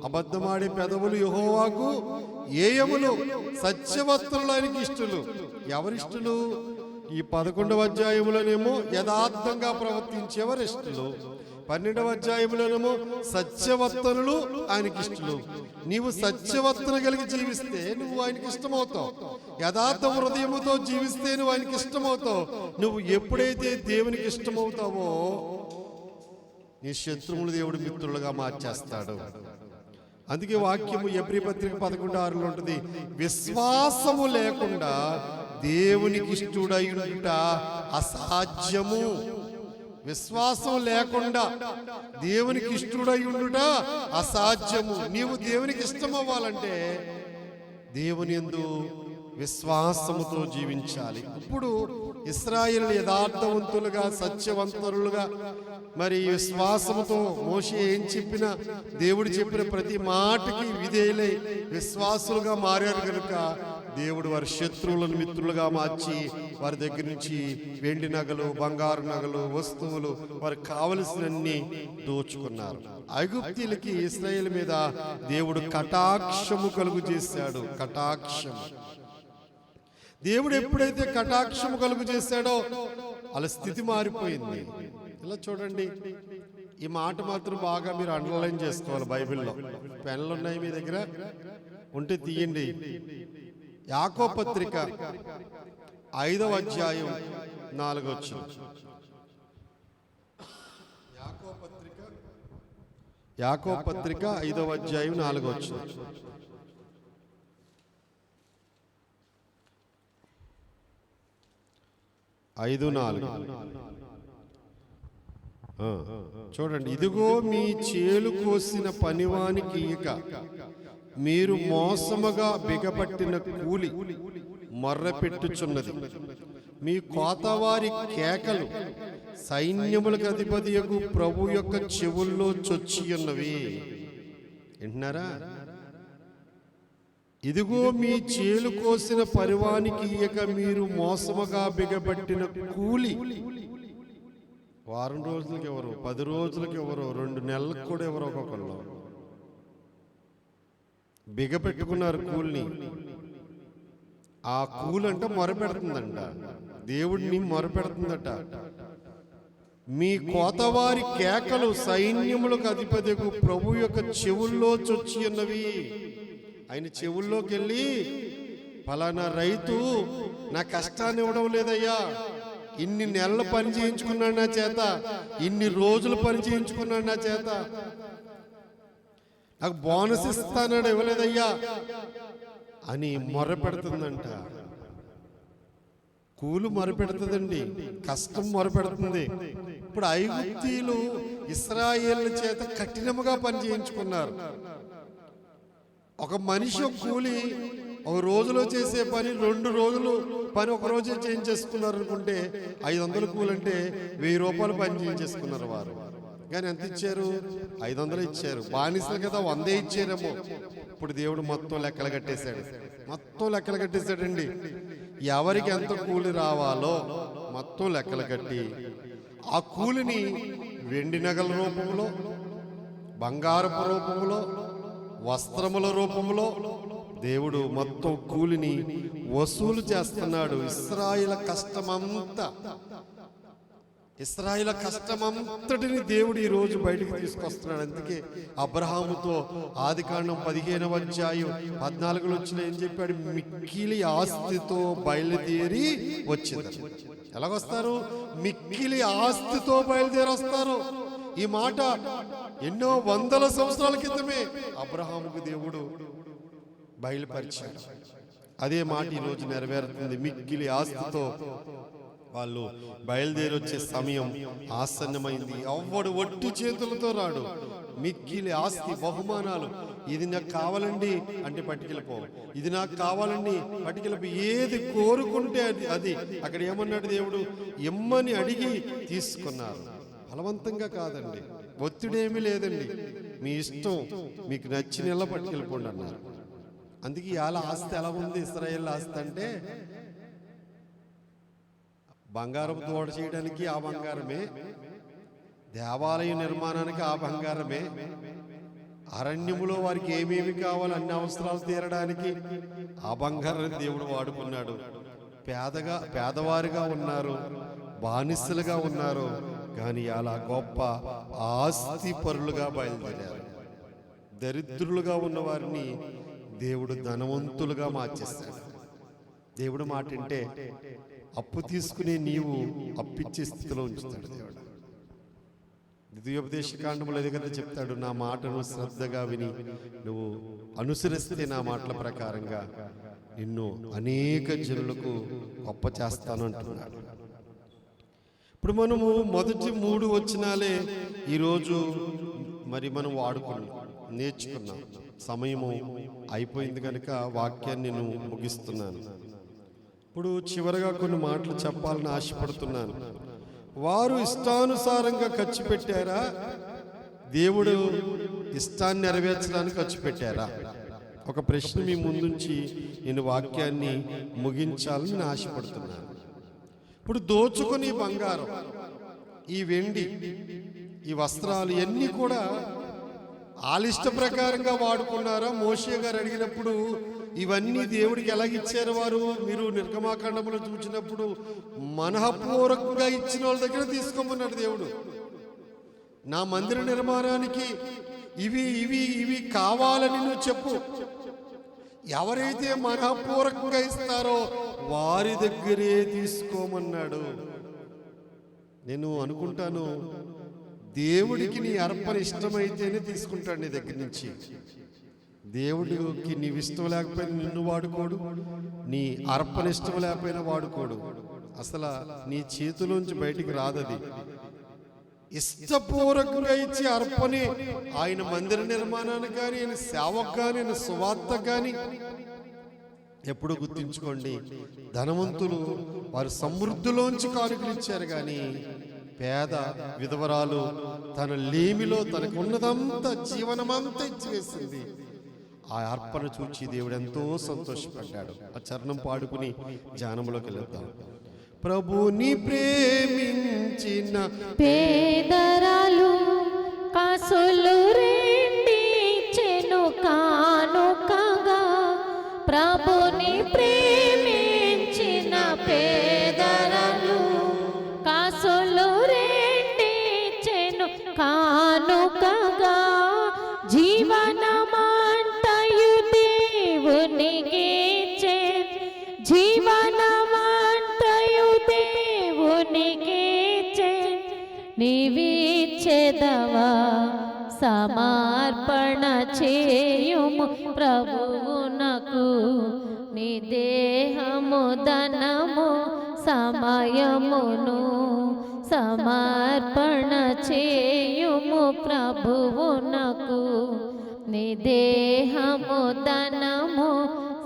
అబద్ధమాడే పెదవులు యెహోవాకు ఏయములు, సత్యవర్తనులు ఆయనకి ఇష్టలు. ఎవరిష్టలు? ఈ 11వ అధ్యాయంలోనేమో యథార్థంగా ప్రవర్తించేవారు ఇష్టలు. 12వ అధ్యాయంలోనేమో సత్యవర్తనులు ఆయనకి ఇష్టలు. నీవు సత్యవర్తన కలిగి జీవిస్తే నువ్వు ఆయనకి ఇష్టమవుతావు. యథార్థ హృదయముతో జీవిస్తే నువ్వు ఆయనకి ఇష్టమవుతావు. నువ్వు ఎప్పుడైతే దేవునికి ఇష్టమవుతావో నీ శత్రువులు దేవుడు మిత్రులుగా మార్చేస్తాడు. అందుకే వాక్యము ఎబ్రీ పత్రిక 11:6లో ఉంటుంది, విశ్వాసము లేకుండా దేవునికి ఇష్టడై ఉండుట అసాధ్యము. విశ్వాసం లేకుండా దేవునికి ఇష్టడై ఉండుట అసాధ్యము. నీవు దేవునికి ఇష్టం అవ్వాలంటే దేవుని యందు విశ్వాసముతో జీవించాలి. ఇప్పుడు ఇశ్రాయేలు యథార్థవంతులుగా, సత్యవంతులుగా, మరి విశ్వాసముతో మోషే ఏం చెప్పినా దేవుడు చెప్పిన ప్రతి మాటకి విధేయులై విశ్వాసులుగా మారారు కనుక దేవుడు వారి శత్రువులను మిత్రులుగా మార్చి వారి దగ్గర నుంచి వెండి నగలు, బంగారు నగలు, వస్తువులు, వారికి కావలసినన్ని దోచుకున్నారు. ఐగుప్తీయులకి ఇశ్రాయేలు మీద దేవుడు కటాక్షము కలుగు చేశాడు. కటాక్షం. దేవుడు ఎప్పుడైతే కటాక్షము కలుగు చేశాడో వాళ్ళ స్థితి మారిపోయింది. ఇలా చూడండి, ఈ మాట మాత్రం బాగా మీరు అండర్లైన్ చేసుకోవాలి. బైబిల్లో పెన్లు ఉన్నాయి మీ దగ్గర ఉంటే తీయండి. యాకోబు పత్రిక 5వ అధ్యాయం 4వ వచనం. యాకోబు పత్రిక 5వ అధ్యాయం 4వ వచనం. ఐదు 4 చూడండి. ఇదిగో మీ చేలు కోసిన పనివానికి ఇక మీరు మోసముగా బిగపట్టిన కూలి మొర్రపెట్టుచున్నది. మీ కోతవారి కేకలు సైన్యములకు అధిపతియగు ప్రభు యొక్క చెవుల్లో చొచ్చి ఉన్నవి. వింటున్నారా? ఇదిగో మీ చేలు కోసిన పరివానికి ఇక మీరు మోసముగా బిగబట్టిన కూలి. వారం రోజులకి ఎవరు, 10 రోజులకి ఎవరు, 2 నెలలకు కూడా ఎవరు, ఒక్కొక్కళ్ళు బిగపెట్టుకున్నారు కూలిని. ఆ కూలంట మొరపెడుతుందంట, దేవుడిని మొరపెడుతుందట. మీ కోతవారి కేకలు సైన్యములకు అధిపతికు ప్రభు యొక్క చెవుల్లో చొచ్చి ఉన్నవి. ఆయన చెవుల్లోకి వెళ్ళి, ఫలానా రైతు నా కష్టాన్ని ఇవ్వడం లేదయ్యా, ఇన్ని నెలలు పని చేయించుకున్నాడు నా చేత, ఇన్ని రోజులు పని చేయించుకున్నాడు నా చేత, నాకు బోనస్ ఇస్తానాడు, ఇవ్వలేదయ్యా అని మొరపెడుతుందంట. కూలు మొరపెడుతుందండి, కష్టం మొరపెడుతుంది. ఇప్పుడు ఐగుప్తీయులు ఇశ్రాయేలు చేత కఠినముగా పని చేయించుకున్నారు. ఒక మనిషి ఒక కూలి ఒక రోజులో చేసే పని 2 రోజులు పని ఒక రోజే చేయించేసుకున్నారు అనుకుంటే 500 కూలంటే 1000 రూపాయలు పని చేయించేసుకున్నారు వారు. కానీ ఎంత ఇచ్చారు? 500 ఇచ్చారు. బానిసలు కదా 100 ఇచ్చారేమో. ఇప్పుడు దేవుడు మొత్తం లెక్కలు కట్టేశాడు, మొత్తం లెక్కలు కట్టేశాడండి. ఎవరికి ఎంత కూలి రావాలో మొత్తం లెక్కలు కట్టి ఆ కూలిని వెండి నగల రూపంలో, బంగారపు రూపంలో, వస్త్రముల రూపంలో దేవుడు మొత్తం కూలిని వసూలు చేస్తున్నాడు. ఇశ్రాయేలు కష్టమంతటిని దేవుడు ఈ రోజు బయటికి తీసుకొస్తున్నాడు. అందుకే అబ్రహాముతో ఆదికాండం 15వ అధ్యాయం 14లో వచ్చిన ఏం చెప్పాడు? మిక్కిలి ఆస్తితో బయలుదేరి వచ్చింది. ఎలాగొస్తారు? మిక్కిలి ఆస్తితో బయలుదేరి వస్తారు. ఈ మాట ఎన్నో వందల సంవత్సరాల క్రితమే అబ్రహాముకు దేవుడు బయలుపరిచాడు. అదే మాట ఈ రోజు నెరవేరుతుంది. మిక్కిలి ఆస్తితో వాళ్ళు బయలుదేరి వచ్చే సమయం ఆసన్నమైంది. ఎవ్వడు ఒట్టి చేతులతో రాడు. మిక్కిలి ఆస్తి, బహుమానాలు. ఇది నాకు కావాలండి అంటే పట్టుకెళ్ళిపో, ఇది నాకు కావాలండి పట్టుకెళ్ళిపో. ఏది కోరుకుంటే అది అక్కడ ఏమన్నాడు దేవుడు? ఇమ్మని అడిగి తీసుకున్నారు. బలవంతంగా కాదండి, ఒత్తిడేమీ లేదండి, మీ ఇష్టం, మీకు నచ్చిన ఎలా పట్టుకెళ్ళిపోండి అన్నారు. అందుకే ఇవాళ ఆస్తి ఎలా ఉంది? ఇశ్రాయేలు ఆస్తి అంటే బంగారం తోట చేయడానికి ఆ బంగారమే, దేవాలయ నిర్మాణానికి ఆ బంగారమే, అరణ్యములో వారికి ఏమేమి కావాలో అన్ని అవసరాలు తీరడానికి ఆ బంగారాన్ని దేవుడు వాడుకున్నాడు. పేదవారిగా ఉన్నారు, బానిసలుగా ఉన్నారు, కానీ అలా గొప్ప ఆస్తి పరులుగా బయలుదేరారు. దరిద్రులుగా ఉన్న వారిని దేవుడు ధనవంతులుగా మార్చేస్తాడు. దేవుడు మాట అంటే అప్పు తీసుకునే నీవు అప్పిచ్చే స్థితిలో ఉంచుతాడు దేవుడు. ద్వితీయోపదేశ కాండములో ఎదుగుతా చెప్తాడు, నా మాటను శ్రద్ధగా విని నువ్వు అనుసరిస్తే నా మాటల ప్రకారంగా నిన్ను అనేక జనులకు గొప్ప చేస్తాను అంటున్నాడు. ఇప్పుడు మనము మొదటి 3 వచనాలే ఈరోజు మరి మనం నేర్చుకున్నాం. సమయము అయిపోయింది కనుక వాక్యాన్ని నేను ముగిస్తున్నాను. ఇప్పుడు చివరగా కొన్ని మాటలు చెప్పాలని ఆశపడుతున్నాను. వారు ఇష్టానుసారంగా ఖర్చు పెట్టారా? దేవుడు ఇష్టాన్ని నెరవేర్చడానికి ఖర్చు పెట్టారా? ఒక ప్రశ్న మీ ముందుంచి నేను వాక్యాన్ని ముగించాలని నేను ఆశపడుతున్నాను. ఇప్పుడు దోచుకుని బంగారం, ఈ వెండి, ఈ వస్త్రాలు ఇవన్నీ కూడా ఆలిష్ట ప్రకారంగా వాడుకున్నారా? మోషే గారు అడిగినప్పుడు ఇవన్నీ దేవుడికి ఎలాగిచ్చారు వారు? మీరు నిర్గమాకాండంలో చూసినప్పుడు మనఃపూర్వకంగా ఇచ్చిన వాళ్ళ దగ్గర తీసుకోమన్నాడు దేవుడు. నా మందిర నిర్మాణానికి ఇవి ఇవి ఇవి కావాలని నువ్వు చెప్పు. ఎవరైతే మనఃపూర్వకంగా ఇస్తారో వారి దగ్గరే తీసుకోమన్నాడు. నేను అనుకుంటాను, దేవుడికి నీ అర్పణ ఇష్టమైతేనే తీసుకుంటాడు నీ దగ్గర నుంచి. దేవుడికి నీవు ఇష్టం లేకపోయినా నిన్ను వాడుకోడు, నీ అర్పణ ఇష్టం లేకపోయినా వాడుకోడు. అసలు నీ చేతిలోంచి బయటికి రాదది. ఇష్టపూర్వకంగా ఇచ్చే అర్పణే ఆయన మందిర నిర్మాణానికి కానీ, ఆయన సేవకు కానీ, ఆయన సువార్తకు కానీ. ఎప్పుడు గుర్తించుకోండి, ధనవంతులు వారు సమృద్ధిలోంచి కానుకలు ఇచ్చారు, కానీ పేద విధవరాలు తన లేమిలో తనకు ఉన్నదంతా జీవనమంతా ఇచ్చివేసింది. ఆ అర్పణ చూచి దేవుడు ఎంతో సంతోషపడ్డాడు. ఆ చరణం పాడుకుని ధ్యానంలోకి వెళ్తాం. ప్రభుని ప్రేమించిన పేదరాలు కాసులు రెండిచ్చెను కానుకగా. ప్రభుని ప్రేమించిన పేదరాలు కాసులు రెండిచ్చెను కానుకగా. జీవనమంతయు దేవునికి జీవనమంతయు దేవునికి నీవిచ్చెదవా సమర్పణ చేయుము ప్రభువునకు. నీ దేహము ధనము సమయమును సమర్పణ చేయుము ప్రభువునకు. నీ దేహము ధనము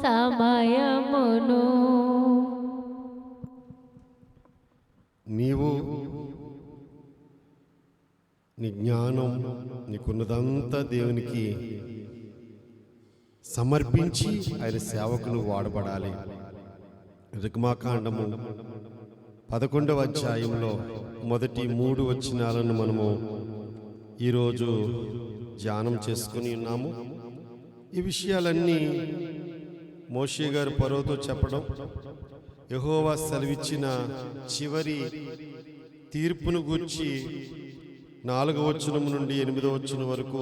సమయమును. నీవు నీ జ్ఞానం నీకున్నదంతా దేవునికి సమర్పించి ఆయన సేవకులు వాడబడాలి. రిగ్మాకాండము 11వ అధ్యాయంలో మొదటి 3 వచనాలను మనము ఈరోజు ధ్యానం చేసుకుని ఉన్నాము. ఈ విషయాలన్నీ మోషే గారు ఫరోతో చెప్పడం, యెహోవా సెలవిచ్చిన చివరి తీర్పును గూర్చి 4వ వచనం నుండి 8వ వచనం వరకు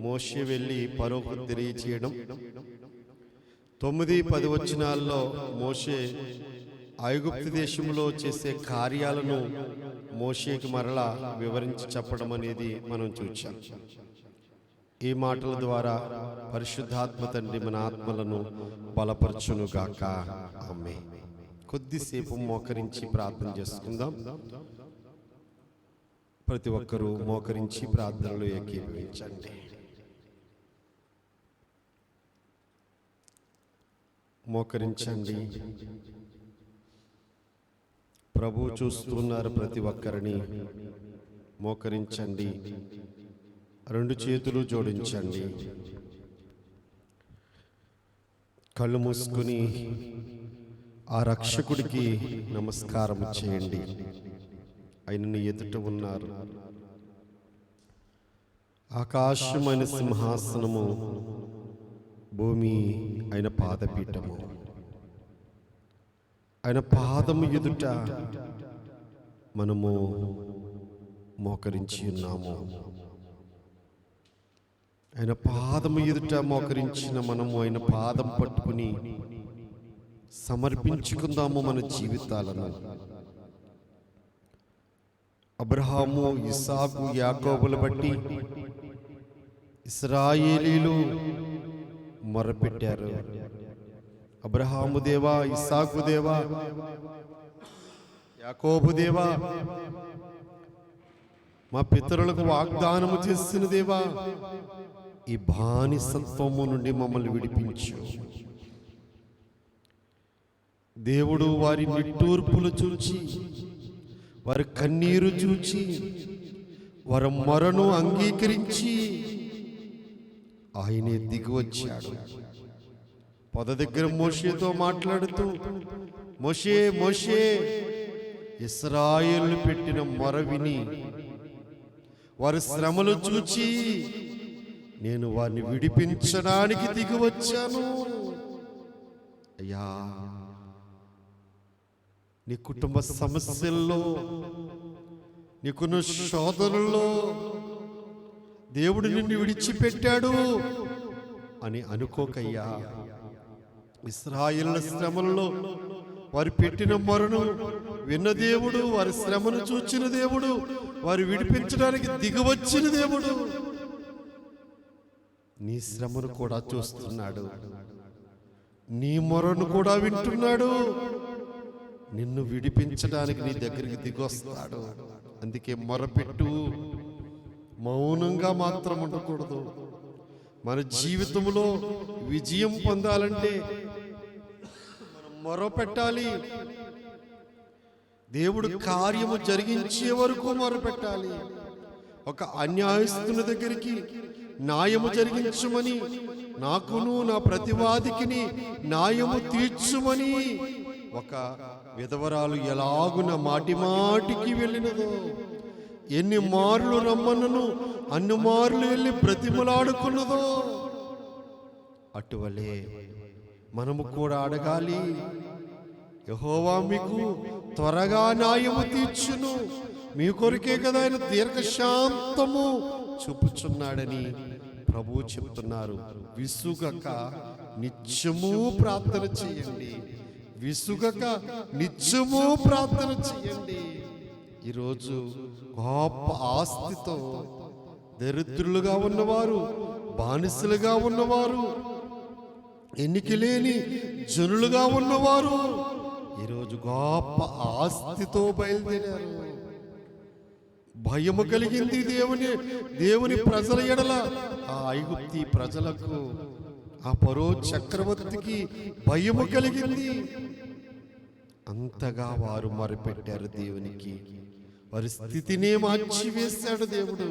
మోషే వెళ్ళి ఫరోకు తెలియచేయడం, 9, 10 వచనాల్లో మోషే ఐగుప్తు దేశంలో చేసే కార్యాలను మోషేకి మరలా వివరించి చెప్పడం అనేది మనం చూచాం. ఈ మాటల ద్వారా పరిశుద్ధాత్మ తండ్రి మన ఆత్మలను బలపరచునుగాక. ఆమేన్. కొద్దిసేపు మోకరించి ప్రార్థన చేసుకుందాం. ప్రతి ఒక్కరూ మోకరించి ప్రార్థనలో ఏకీభవించండి. మోకరించండి. ప్రభు చూస్తున్నారు ప్రతి ఒక్కరిని. మోకరించండి. 2 చేతులు జోడించండి. కళ్ళు మూసుకుని ఆ రక్షకుడికి నమస్కారం చేయండి. ఆయన నీ ఎదుట ఉన్నారు. ఆకాశమైన సింహాసనము, భూమి ఆయన పాదపీఠము. ఆయన పాదము ఎదుట మనము మోకరించి ఉన్నాము. ఆయన పాదము ఎదుట మోకరించిన మనము ఆయన పాదం పట్టుకుని సమర్పించుకుందాము మన జీవితాలను. అబ్రహాము, ఇస్సాకు, యాకోబుల బట్టి ఇశ్రాయేలీలు మొరపెట్టారు. అబ్రహాము దేవా, ఇస్సాకు దేవా, యాకోబు దేవా, మా పితరులకు వాగ్దానము చేసిన దేవా, ఈ బానిసత్వము నుండి మమ్మల్ని విడిపించు. దేవుడు వారి నిట్టూర్పులు చూచి, వారి కన్నీరు చూచి, వారి మొరను అంగీకరించి ఆయనే దిగి వచ్చాడు. పొద దగ్గర మోషేతో మాట్లాడుతూ, మోషే మోషే, ఇశ్రాయేలు పెట్టిన మొర విని వారి శ్రమలు చూచి నేను వారిని విడిపించడానికి దిగి వచ్చాను. అయ్యా, నీ కుటుంబ సమస్యల్లో, నీకున్న శోధనల్లో దేవుడు నిన్ను విడిచిపెట్టాడు అని అనుకోకయ్యా. ఇశ్రాయేలుల శ్రమలలో వారు పెట్టిన మొరను విన్న దేవుడు, వారి శ్రమను చూచిన దేవుడు, వారు విడిపించడానికి దిగవచ్చిన దేవుడు నీ శ్రమను కూడా చూస్తున్నాడు, నీ మొరను కూడా వింటున్నాడు, నిన్ను విడిపించడానికి నీ దగ్గరికి దిగొస్తాడు. అందుకే మొరపెట్టు, మౌనంగా మాత్రం ఉండకూడదు. మన జీవితంలో విజయం పొందాలంటే మనం మొరపెట్టాలి. దేవుడు కార్యము జరిగించే వరకు మొరపెట్టాలి. ఒక అన్యాయస్తుని దగ్గరికి న్యాయము జరిగించమని, నాకును నా ప్రతివాదికిని న్యాయము తీర్చుమని ఒక విధవరాలు ఎలాగున మాటి మాటికి వెళ్ళినదో, ఎన్ని మార్లు రమ్మన్నను అన్ని మార్లు వెళ్ళి బ్రతిమలాడుకున్నదో, అటువలే మనము కూడా అడగాలి. యెహోవా మీకు త్వరగా న్యాయము తీర్చును, మీ కొరకే కదా ఆయన దీర్ఘశాంతము చూపుచున్నాడని ప్రభువు చెప్తున్నారు. విసుగక నిత్యము ప్రార్థన చేయండి, విసుగక నిత్యము ప్రార్థన చేయండి. ఈరోజు గొప్ప ఆస్తితో దరిద్రులుగా ఉన్నవారు, బానిసలుగా ఉన్నవారు, ఎన్నిక లేని జనులుగా ఉన్నవారు ఈరోజు గొప్ప ఆస్తితో బయలుదేరారు. భయము కలిగింది దేవుని ప్రజల ఎడల. ఆ ఐగుప్తి ప్రజలకు, ఆ ఫరో చక్రవర్తికి భయము కలిగింది. అంతగా వారు మొరపెట్టారు దేవునికి. వారి స్థితినే మార్చివేశాడు దేవుడు.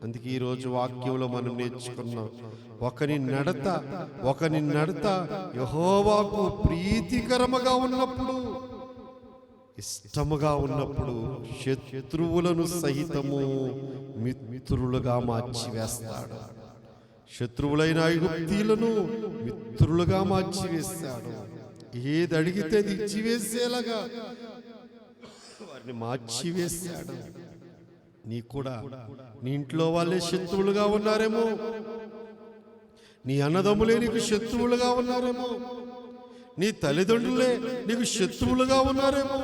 అందుకే ఈరోజు వాక్యంలో మనం నేర్చుకున్నాం, ఒకని నడత యెహోవాకు ప్రీతికరముగా ఉన్నప్పుడు, ఇష్టముగా ఉన్నప్పుడు శత్రువులను సహితము మిత్రులుగా మార్చివేస్తాడు. శత్రువులైన ఐగుప్తీయులను మిత్రులుగా మార్చివేస్తాడు. ఏది అడిగితే అది ఇచ్చివేసేలాగా వారిని మార్చివేశాడు. నీ కూడా నీ ఇంట్లో వాళ్ళే శత్రువులుగా ఉన్నారేమో, నీ అన్నదమ్ములే నీకు శత్రువులుగా ఉన్నారేమో, నీ తల్లిదండ్రులే నీకు శత్రువులుగా ఉన్నారేమో.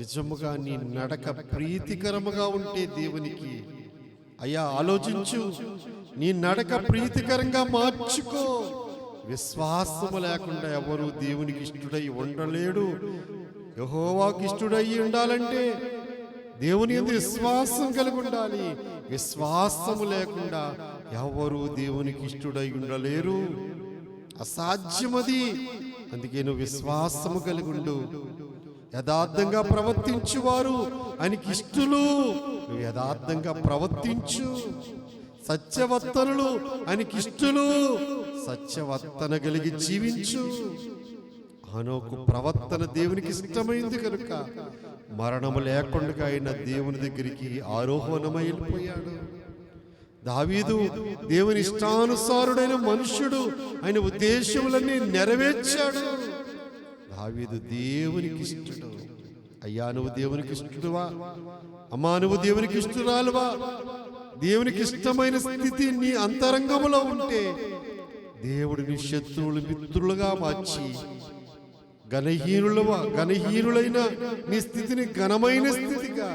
నిజముగా నీ నడక ప్రీతికరముగా ఉంటే దేవునికి, అయ్యా ఆలోచించు, నీ నడక ప్రీతికరంగా మార్చుకో. విశ్వాసము లేకుండా ఎవరు దేవునికి ఇష్టడై ఉండలేడు. యెహోవాకు ఇష్టడై ఉండాలంటే దేవుని యందు విశ్వాసం కలిగి ఉండాలి. విశ్వాసము లేకుండా ఎవరు దేవునికి ఇష్టడై ఉండలేరు, అసాధ్యమది. అందుకే నువ్వు విశ్వాసము కలిగి ఉండు. యథార్థంగా ప్రవర్తించువారు ఆయనకి ఇష్టలు. నువ్వు యథార్థంగా ప్రవర్తించు. సత్యవర్తనులు ఆయనకి ఇష్టలు. సత్యవర్తన కలిగి జీవించు. హనోకు ప్రవర్తన దేవునికి ఇష్టమైంది కనుక మరణము లేకుండా ఆయన దేవుని దగ్గరికి ఆరోహణమై వెళ్ళిపోయాడు. దావీదు దేవుని ఇష్టానుసారుడైన మనుష్యుడు, ఆయన ఉద్దేశములన్నీ నెరవేర్చాడు. దావీదు దేవునికి ఇష్టడు. అయ్యా నువ్వు దేవునికి ఇష్టడువా? అమ్మా నువ్వు దేవునికి ఇష్టరాలువా? దేవునికి ఇష్టమైన స్థితి నీ అంతరంగములో ఉంటే దేవుడు నీ శత్రువులు మిత్రులుగా మార్చి, ఘనహీనులైన నీ స్థితిని ఘనమైన స్థితిగా,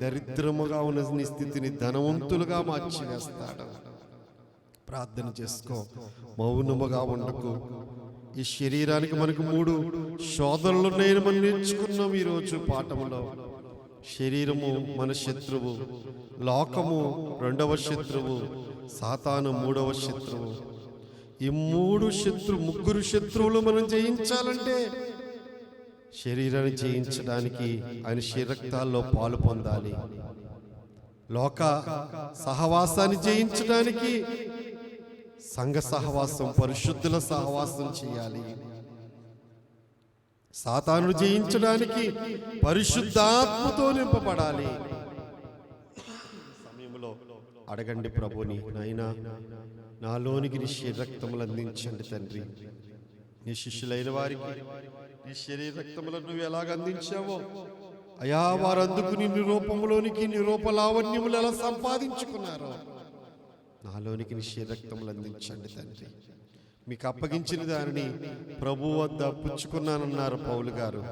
దరిద్రముగా ఉన్న నీ స్థితిని ధనవంతులుగా మార్చివేస్తాడు. ప్రార్థన చేసుకో, మౌనముగా ఉండకు. ఈ శరీరానికి మనకు 3 శోధనలు ఉన్నాయని మనం నేర్చుకున్నాం ఈరోజు పాఠములో. శరీరము మన శత్రువు, లోకము 2వ శత్రువు, సాతాను 3వ శత్రువు. ఈ 3 శత్రువులు మనం జయించాలంటే శరీరాన్ని జయించడానికి ఆయన శరీరక్తాల్లో పాలు పొందాలి. లోక సహవాసాన్ని జయించడానికి సంఘ సహవాసం, పరిశుద్ధుల సహవాసం చేయాలి. సాతానును జయించడానికి పరిశుద్ధాత్మతో నింపబడాలి. సమయంలో అడగండి ప్రభుని, నాయనా నాలోనికి నీ శరీరక్తములు అందించండి తండ్రి. నీ శిష్యులైన వారికి నీ శరీరక్తములను నువ్వు ఎలాగ అందించావో అయా వారందుకు నీ రూపంలోనికి నీ రూపలావణ్యములు ఎలా సంపాదించుకున్నారో నాలోనికి నీ రక్తములు అందించండి తండ్రి. మీకు అప్పగించిన దానిని ప్రభు వద్ద పుచ్చుకున్నానన్నారు పౌలు గారు.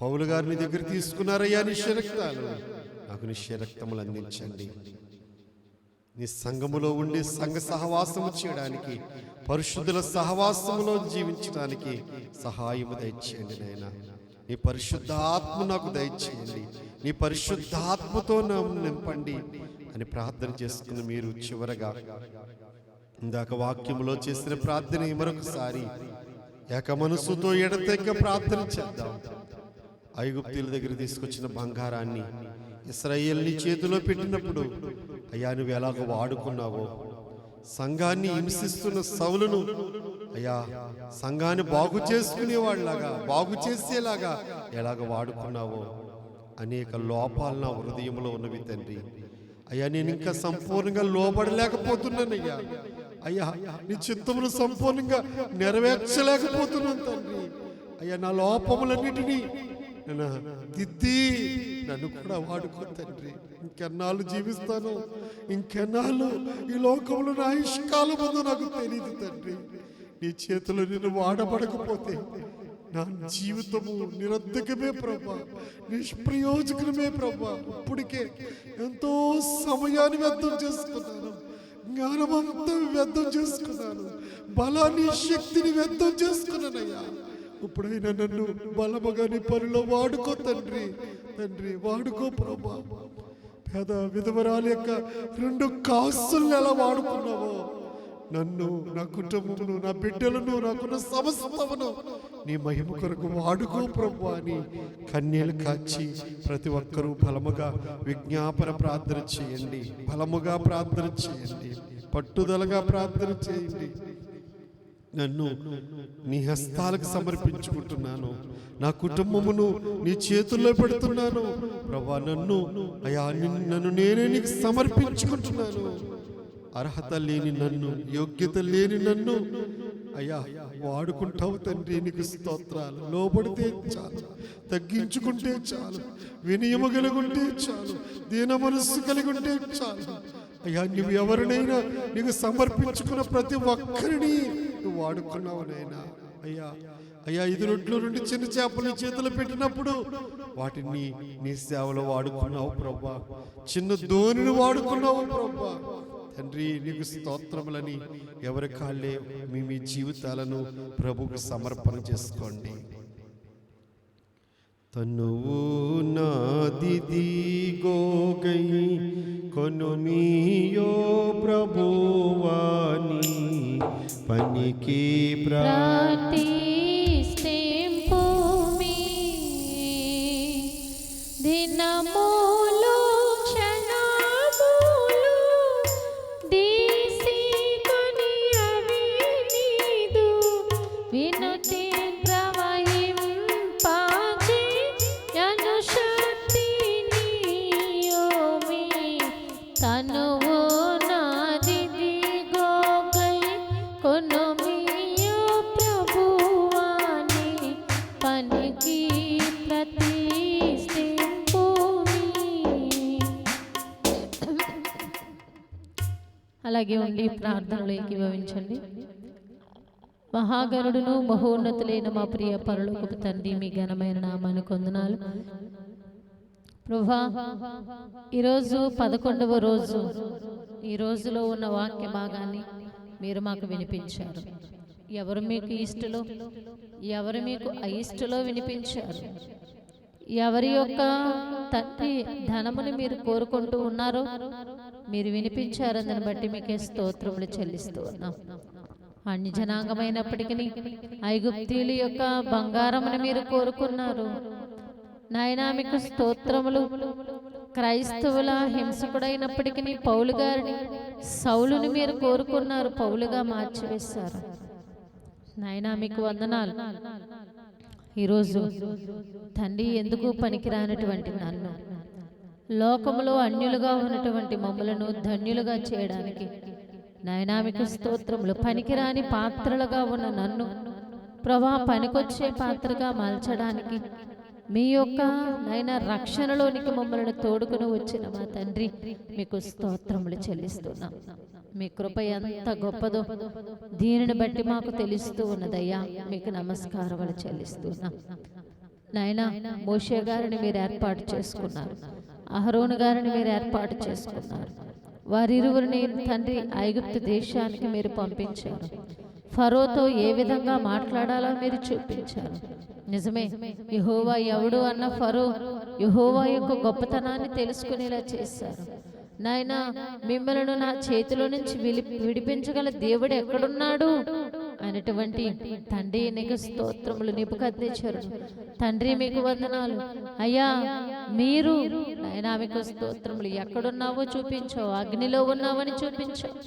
పౌలు గారిని దగ్గర తీసుకున్నారయ్యా నిశ్చరక్తాలు. నాకు నిశ్చరక్తములు అందించండి. నీ సంఘములో ఉండి సంఘ సహవాసము చేయడానికి, పరిశుద్ధుల సహవాసములో జీవించడానికి సహాయము దయచేయండి నాయనా. నీ పరిశుద్ధాత్మ నాకు దయచేయండి. నీ పరిశుద్ధాత్మతో నన్ను నింపండి అని ప్రార్థన చేసుకుని మీరు చివరగా ఇందాక వాక్యములో చేసిన ప్రార్థన మరొకసారి ఏక మనసుతో ఎడతెగ ప్రార్థన చేద్దాం. ఐగుప్తీయుల దగ్గర తీసుకొచ్చిన బంగారాన్ని ఇశ్రాయేలుని చేతిలో పెట్టినప్పుడు అయ్యా నువ్వు ఎలాగ వాడుకున్నావో, సంఘాన్ని హింసిస్తున్న సౌలును అయ్యా సంఘాన్ని బాగు చేసుకునేవాళ్ళలాగా, బాగు చేసేలాగా ఎలాగ వాడుకున్నావో, అనేక లోపాలు నా హృదయంలో ఉన్నవి తండ్రి. అయ్యా నేను ఇంకా సంపూర్ణంగా లోబడలేకపోతున్నానయ్యా. అయ్యా నీ చిత్తమును సంపూర్ణంగా నెరవేర్చలేకపోతున్నాను తండ్రి. అయ్యా నా లోపములన్నిటినీ దిద్ది నన్ను కూడా వాడుకో తండ్రి. ఇంకెన్నాళ్ళు జీవిస్తాను, ఇంకెన్నాళ్ళు ఈ లోకంలో నా ఇష్కాల ముందు నాకు తెలియదు తండ్రి. నీ చేతులు నేను వాడబడకపోతే నా జీవితము నిరర్ధకమే ప్రభా, నిష్ప్రయోజకమే ప్రభా. ఇప్పటికే ఎంతో సమయాన్ని వ్యర్థం చేసుకున్నాను, జ్ఞానమంతా వ్యర్థం చేసుకున్నాను, బలాన్ని శక్తిని వ్యర్థం చేసుకున్నానయ్యా. ఇప్పుడైనా నన్ను బలముగా నీ పనిలో వాడుకో తండ్రి. తండ్రి వాడుకో ప్రభా. పేద విధవరాలి యొక్క 2 కాసులను ఎలా వాడుకున్నావో నన్ను, నా కుటుంబమును, నా బిడ్డలను, నాకున్న సమస్తమును నీ మహిమ కొరకు వాడుకో ప్రభు అని కన్యలు కాచి ప్రతి ఒక్కరూ బలముగా విజ్ఞాపన ప్రార్థన చేయండి. బలముగా ప్రార్థన చేయండి, పట్టుదలగా ప్రార్థన చేయండి. నన్ను నీ హస్తాలకు సమర్పించుకుంటున్నాను, నా కుటుంబమును నీ చేతుల్లో పెడుతున్నాను ప్రభా. నన్ను నేనే నీకు సమర్పించుకుంటున్నాను. అర్హత లేని నన్ను, యోగ్యత లేని నన్ను అయ్యా వాడుకుంటావు తండ్రి. నీకు స్తోత్రాలు. లోబడితే చాలు, తగ్గించుకుంటే చాలు, వినయము కలిగి ఉంటే చాలు, దీన మనస్సు కలిగి ఉంటే చాలు అయ్యా. నువ్వు ఎవరినైనా నీకు సమర్పించుకున్న ప్రతి ఒక్కరిని నువ్వు వాడుకున్నావు నైనా. అయ్యా అయ్యా 5 రొట్టెలు 2 చిన్న చేపలు చేతులు పెట్టినప్పుడు వాటిని నీ సేవలో వాడుకున్నావు ప్రభా. చిన్న దోణిని వాడుకున్నావు ప్రభా. తండ్రి నీకు స్తోత్రములని ఎవరి కాళ్ళే మీ జీవితాలను ప్రభువుకు సమర్పణ చేసుకోండి. తనువు నాదిది గోగై కొనుమియో ప్రభువాని పనికి ప్రార్థిస్తేంపుమి దినములు క్షణములు దీసి కొని అవి నీదు వినుతి ప్రవహింపాచి అనుశక్తిని యోమి తనువు నాదిది గోగై కొనుమియో ప్రభువాని పనికి ప్రతిష్ఠింపుమి. అలాగే ఉండి ప్రార్థనలో ఏకీభవించండి. మహాగణుడును మహోన్నతులైన మా ప్రియ పరలోకపు తండ్రి, మీ ఘనమైన నామానికి వందనాలు ప్రభువా. ఈరోజు 11వ రోజు. ఈ రోజులో ఉన్న వాక్య భాగాన్ని మీరు మాకు వినిపించారు. ఎవరు మీకు ఇష్టలో, ఎవరు మీకు అయిష్టలో వినిపించారు. ఎవరి యొక్క తండ్రి ధనముని మీరు కోరుకుంటూ ఉన్నారో మీరు వినిపించారని బట్టి మీకే స్తోత్రములు చెల్లిస్తూ ఉన్నాం. అన్ని జనాంగమైనప్పటికీ ఐగుప్తీయుల యొక్క బంగారముని మీరు కోరుకున్నారు నాయనా, మీకు స్తోత్రములు. క్రైస్తవుల హింసకుడైనప్పటికీ పౌలు గారిని, సౌలుని మీరు కోరుకున్నారు, పౌలుగా మార్చివేశారు నాయనా, మీకు వందనాలు. ఈరోజు తండ్రి ఎందుకు పనికిరానటువంటి నన్ను, లోకములో అన్యులుగా ఉన్నటువంటి మమ్ములను ధన్యులుగా చేయడానికి నాయనా మీకు స్తోత్రములు. పనికిరాని పాత్రలుగా ఉన్న నన్ను ప్రభా పనికొచ్చే పాత్రగా మార్చడానికి మీ యొక్క నాయన రక్షణలోనికి మమ్మల్ని తోడుకుని వచ్చిన మా తండ్రి మీకు స్తోత్రములు చెల్లిస్తున్నాం. మీ కృప ఎంత గొప్పదో దీనిని బట్టి మాకు తెలుస్తూ ఉన్నదయ్యా. మీకు నమస్కారములు చెల్లిస్తున్నాం. నాయన మోషే గారిని మీరు ఏర్పాటు చేసుకున్నారు, అహరోను గారిని మీరు ఏర్పాటు చేసుకున్నారు. వారిరువురిని తండ్రి ఐగుప్తు దేశానికి మీరు పంపించారు. ఫరోతో ఏ విధంగా మాట్లాడాలో మీరు చూపించారు. నిజమే, యెహోవా ఎవడు అన్న ఫరో యెహోవా యొక్క గొప్పతనాన్ని తెలుసుకునేలా చేశారు. నాయన మిమ్మల్ని నా చేతిలో నుంచి విడిపించగల దేవుడు ఎక్కడున్నాడు అనేటువంటి తండ్రి నీకు స్తోత్రములు. నెబుకద్నెజరు తండ్రి మీకు వందనాలు అయ్యా. మీరు నాయన మీకు స్తోత్రములు. ఎక్కడున్నావో చూపించావు, అగ్నిలో ఉన్నావని చూపించావు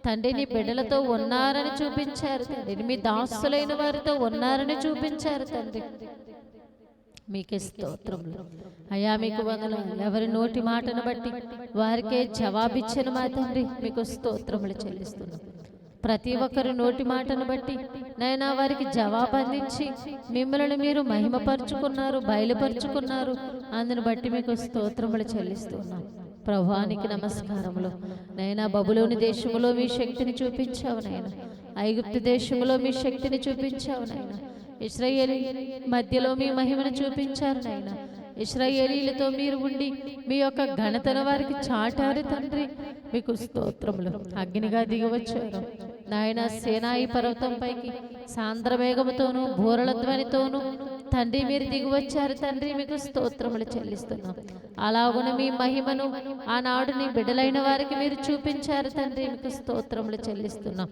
తండ్రి. నీ బిడ్డలతో ఉన్నారని చూపించారు తండ్రి. మీ దాసులైన వారితో ఉన్నారని చూపించారు తండ్రి. మీకే స్తోత్రములు అయ్యా. మీకు వందనాలు. ఎవరి నోటి మాటను బట్టి వారికే జవాబిచ్చిన మా తండ్రి మీకు స్తోత్రములు చెల్లిస్తున్నాం. ప్రతి ఒక్కరి నోటి మాటను బట్టి నైనా వారికి జవాబు అందించి మిమ్మల్ని మీరు మహిమపరుచుకున్నారు, బయలుపరుచుకున్నారు. అందుని బట్టి మీకు స్తోత్రములు చెల్లిస్తున్నాం. ప్రభువానికి నమస్కారములు. నైనా బబులోని దేశములో మీ శక్తిని చూపించావు నైనా. ఐగుప్తు దేశములో మీ శక్తిని చూపించావు నైనా. ఇశ్రాయేలీ మధ్యలో మీ మహిమను చూపించారు నైనా. ఇశ్రాయేలీలతో మీరు ఉండి మీ యొక్క ఘనతను వారికి చాటారు తండ్రి. మీకు స్తోత్రములు. అగ్నిగా దిగవచ్చారు నాయన. సేనాయి పర్వతం పైకి సాంద్రవేగముతోనూ బూరల ధ్వనితోనూ తండ్రి మీరు దిగివచ్చారు తండ్రి. మీకు స్తోత్రములు చెల్లిస్తున్నాం. అలాగున మీ మహిమను ఆనాడు నీ బిడ్డలైన వారికి మీరు చూపించారు తండ్రి. మీకు స్తోత్రములు చెల్లిస్తున్నాం.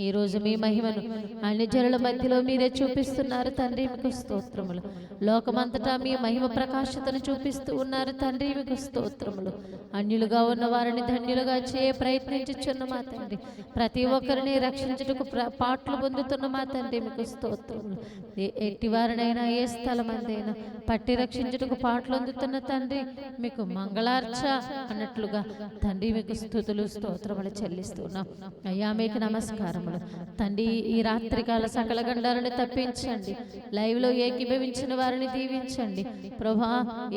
ఈరోజు మీ మహిమను అన్ని జనుల మధ్యలో మీరే చూపిస్తున్నారు తండ్రి. మీకు స్తోత్రములు. లోకమంతటా మీ మహిమ ప్రకాశతను చూపిస్తూ ఉన్నారు తండ్రి. మీకు స్తోత్రములు. అన్యులుగా ఉన్న వారిని ధన్యులుగా ప్రయత్నించుచున్న మా తండ్రి. ప్రతి ఒక్కరిని రక్షించుటకు పాటలు పొందుతున్న మా తండ్రి. మీకు స్తోత్రములు. ఎట్టి వారినైనా ఏ స్థలమందైనా పట్టి రక్షించుటకు పాటలు అందుతున్న తండ్రి. మీకు మంగళార్చ అన్నట్లుగా తండ్రి మీకు స్తుతులు స్తోత్రములు చెల్లిస్తున్నాం అయ్యా. మీకు నమస్కారం తండ్రి. ఈ రాత్రికాల సకల గండాలను తప్పించండి. లైవ్ లో ఏకీభవించిన వారిని దీవించండి ప్రభా.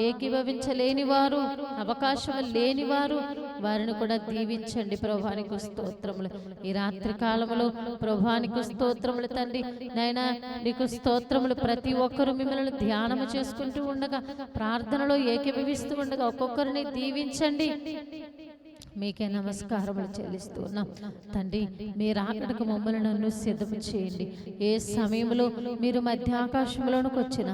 ఏకీభవించలేని వారు, అవకాశం లేని వారు, వారిని కూడా దీవించండి ప్రభానికి స్తోత్రములు. ఈ రాత్రి కాలంలో ప్రభానికి స్తోత్రములు తండ్రి. నైనా నీకు స్తోత్రములు. ప్రతి ఒక్కరు మిమ్మల్ని ధ్యానము చేసుకుంటూ ఉండగా, ప్రార్థనలో ఏకీభవిస్తూ ఉండగా ఒక్కొక్కరిని దీవించండి. మీకే నమస్కారములు చెల్లిస్తున్నాం తండ్రి. మీరు అక్కడికి మమ్మల్ని నన్ను సిద్ధము చేయండి. ఏ సమయంలో మీరు మధ్య ఆకాశంలోనికి వచ్చిన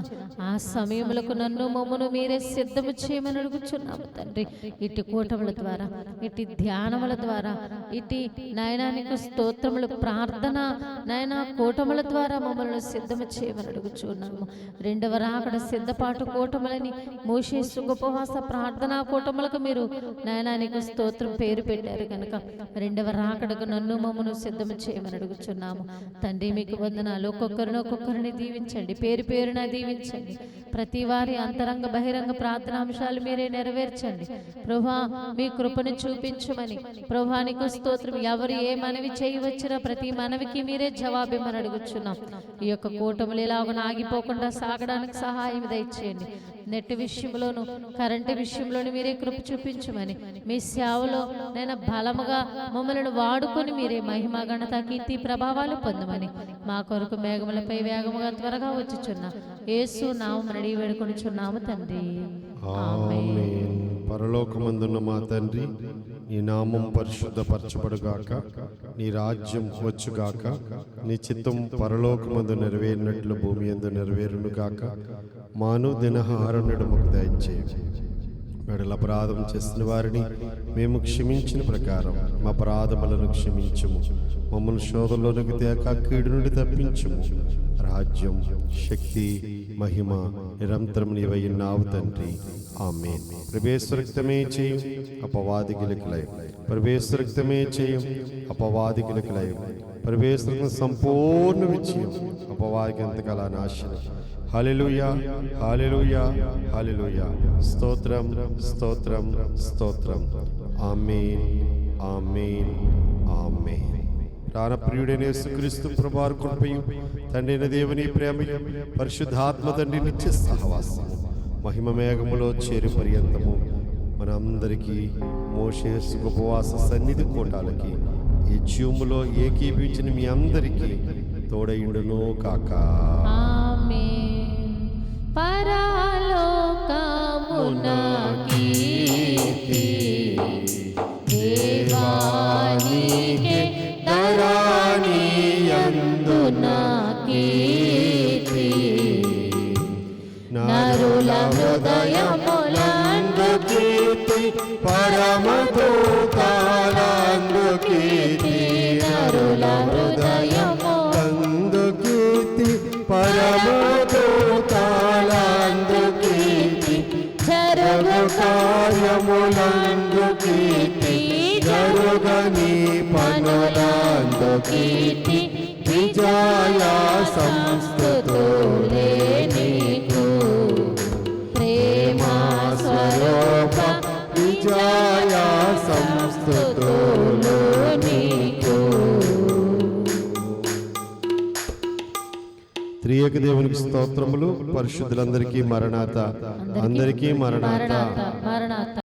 ఆ సమయములకు నన్ను మమ్మను మీరే సిద్ధము చేయమని అడుగుచున్నాము తండ్రి. ఇటు కూటముల ద్వారా, ఇటు ధ్యానముల ద్వారా, ఇటు నాయనానికి స్తోత్రములు, ప్రార్థన నాయనా కూటముల ద్వారా మమ్మల్ని సిద్ధము చేయమని అడుగుచున్నాము. రెండవ రాకడ సిద్ధపాటు కూటములని మోషే ఉపవాస ప్రార్థనా కూటములకు మీరు నాయనానికి స్తోత్రం పేరు పెట్టారు కనుక రెండవ రాకడకు నన్ను మమ్మను సిద్ధము చేయమని అడుగుచున్నాము తండ్రి. మీకు వందనాలు. ఒక్కొక్కరిని దీవించండి, పేరు పేరున దీవించండి. ప్రతి వారి అంతరంగ బహిరంగ ప్రార్థనాంశాలు మీరే నెరవేర్చండి ప్రభా. మీ కృపను చూపించమని ప్రభానికి స్తోత్రం. ఎవరు ఏ మనవి చేయవచ్చినా ప్రతి మనవికి మీరే జవాబిమ్మని అడుగుచున్నాం. ఈ యొక్క కూటములు ఎలాగో ఆగిపోకుండా సాగడానికి సహాయం దయచేయండి. నెట్ విషయంలోను, కరెంటు విషయంలోను మీరే కృప చూపించమని, మీ సేవలో నేను బలముగా మమ్మల్ని వాడుకొని మీరే మహిమ, ఘనత, కీర్తి, ప్రభావాలు పొందమని మా కొరకు మేఘములపై వేగముగా త్వరగా వచ్చుచున్న యేసు నామమున అడిగి వేడుకొనుచున్నాము తండ్రి. ఆమేన్. పరలోకమందున్న మా తండ్రి, నీ నామం పరిశుద్ధపరచబడుగాక, నీ రాజ్యం వచ్చుగాక, నీ చిత్తం పరలోకమందు నెరవేరినట్లు భూమి యందు నెరవేరునుగాక. మాను దినహారం మాకు దయచేయండి. మెడల అపరాధం చేసిన వారిని మేము క్షమించిన ప్రకారం మా అపరాధములను క్షమించుము. మమ్మల్ని శోధంలోనికి తేక కీడు నుండి తప్పించుము. రాజ్యం, శక్తి, మహిమ నిరంతరం నీవై ఉన్నావు తండ్రి. ఆమేన్. ప్రవేశరక్తమే చేయం అపవాదికులకు లయం. ప్రవేశరక్తమే చేయం అపవాదికులకు లయం. ప్రవేశరక్తం సంపూర్ణ విజయం అపవాదికి ఎంతకాల నాశనం. హల్లెలూయా, హల్లెలూయా, హల్లెలూయా. స్తోత్రం, స్తోత్రం, స్తోత్రం. ఆమేన్, ఆమేన్, ఆమేన్. ప్రాణప్రియుడైన యేసుక్రీస్తు ప్రభువారి కృపయు తండ్రైన దేవుని ప్రేమయు పరిశుద్ధాత్మ తండ్రి నిత్య సహవాసము మహిమ మేఘములో చేరు పర్యంతము మనందరికీ మోషే ఉపవాస సన్నిధి కోటాలకి ఈ జీవములో ఏకీభించిన మీ అందరికీ తోడయుండును కాక. ఆమేన్. పరలోకమున కీర్తి దేవానికి ధరణియందున కీర్తి నరుల హృదయములందు కీర్తి పరమదూతాలందు కీర్తి నరుల హృదయములందు కీర్తి పరమదూతాలందు కీర్తి జరుగు కార్యములందు కీర్తి జరుగని పనులందు కీర్తి విజయ సంస్థుతులే నీకు ప్రేమ స్వరూప విజయ సంస్థుతులు నీకు. త్రియేక దేవునికి స్తోత్రములు. పరిశుద్ధులందరికీ మరణాత, అందరికీ మరణాత.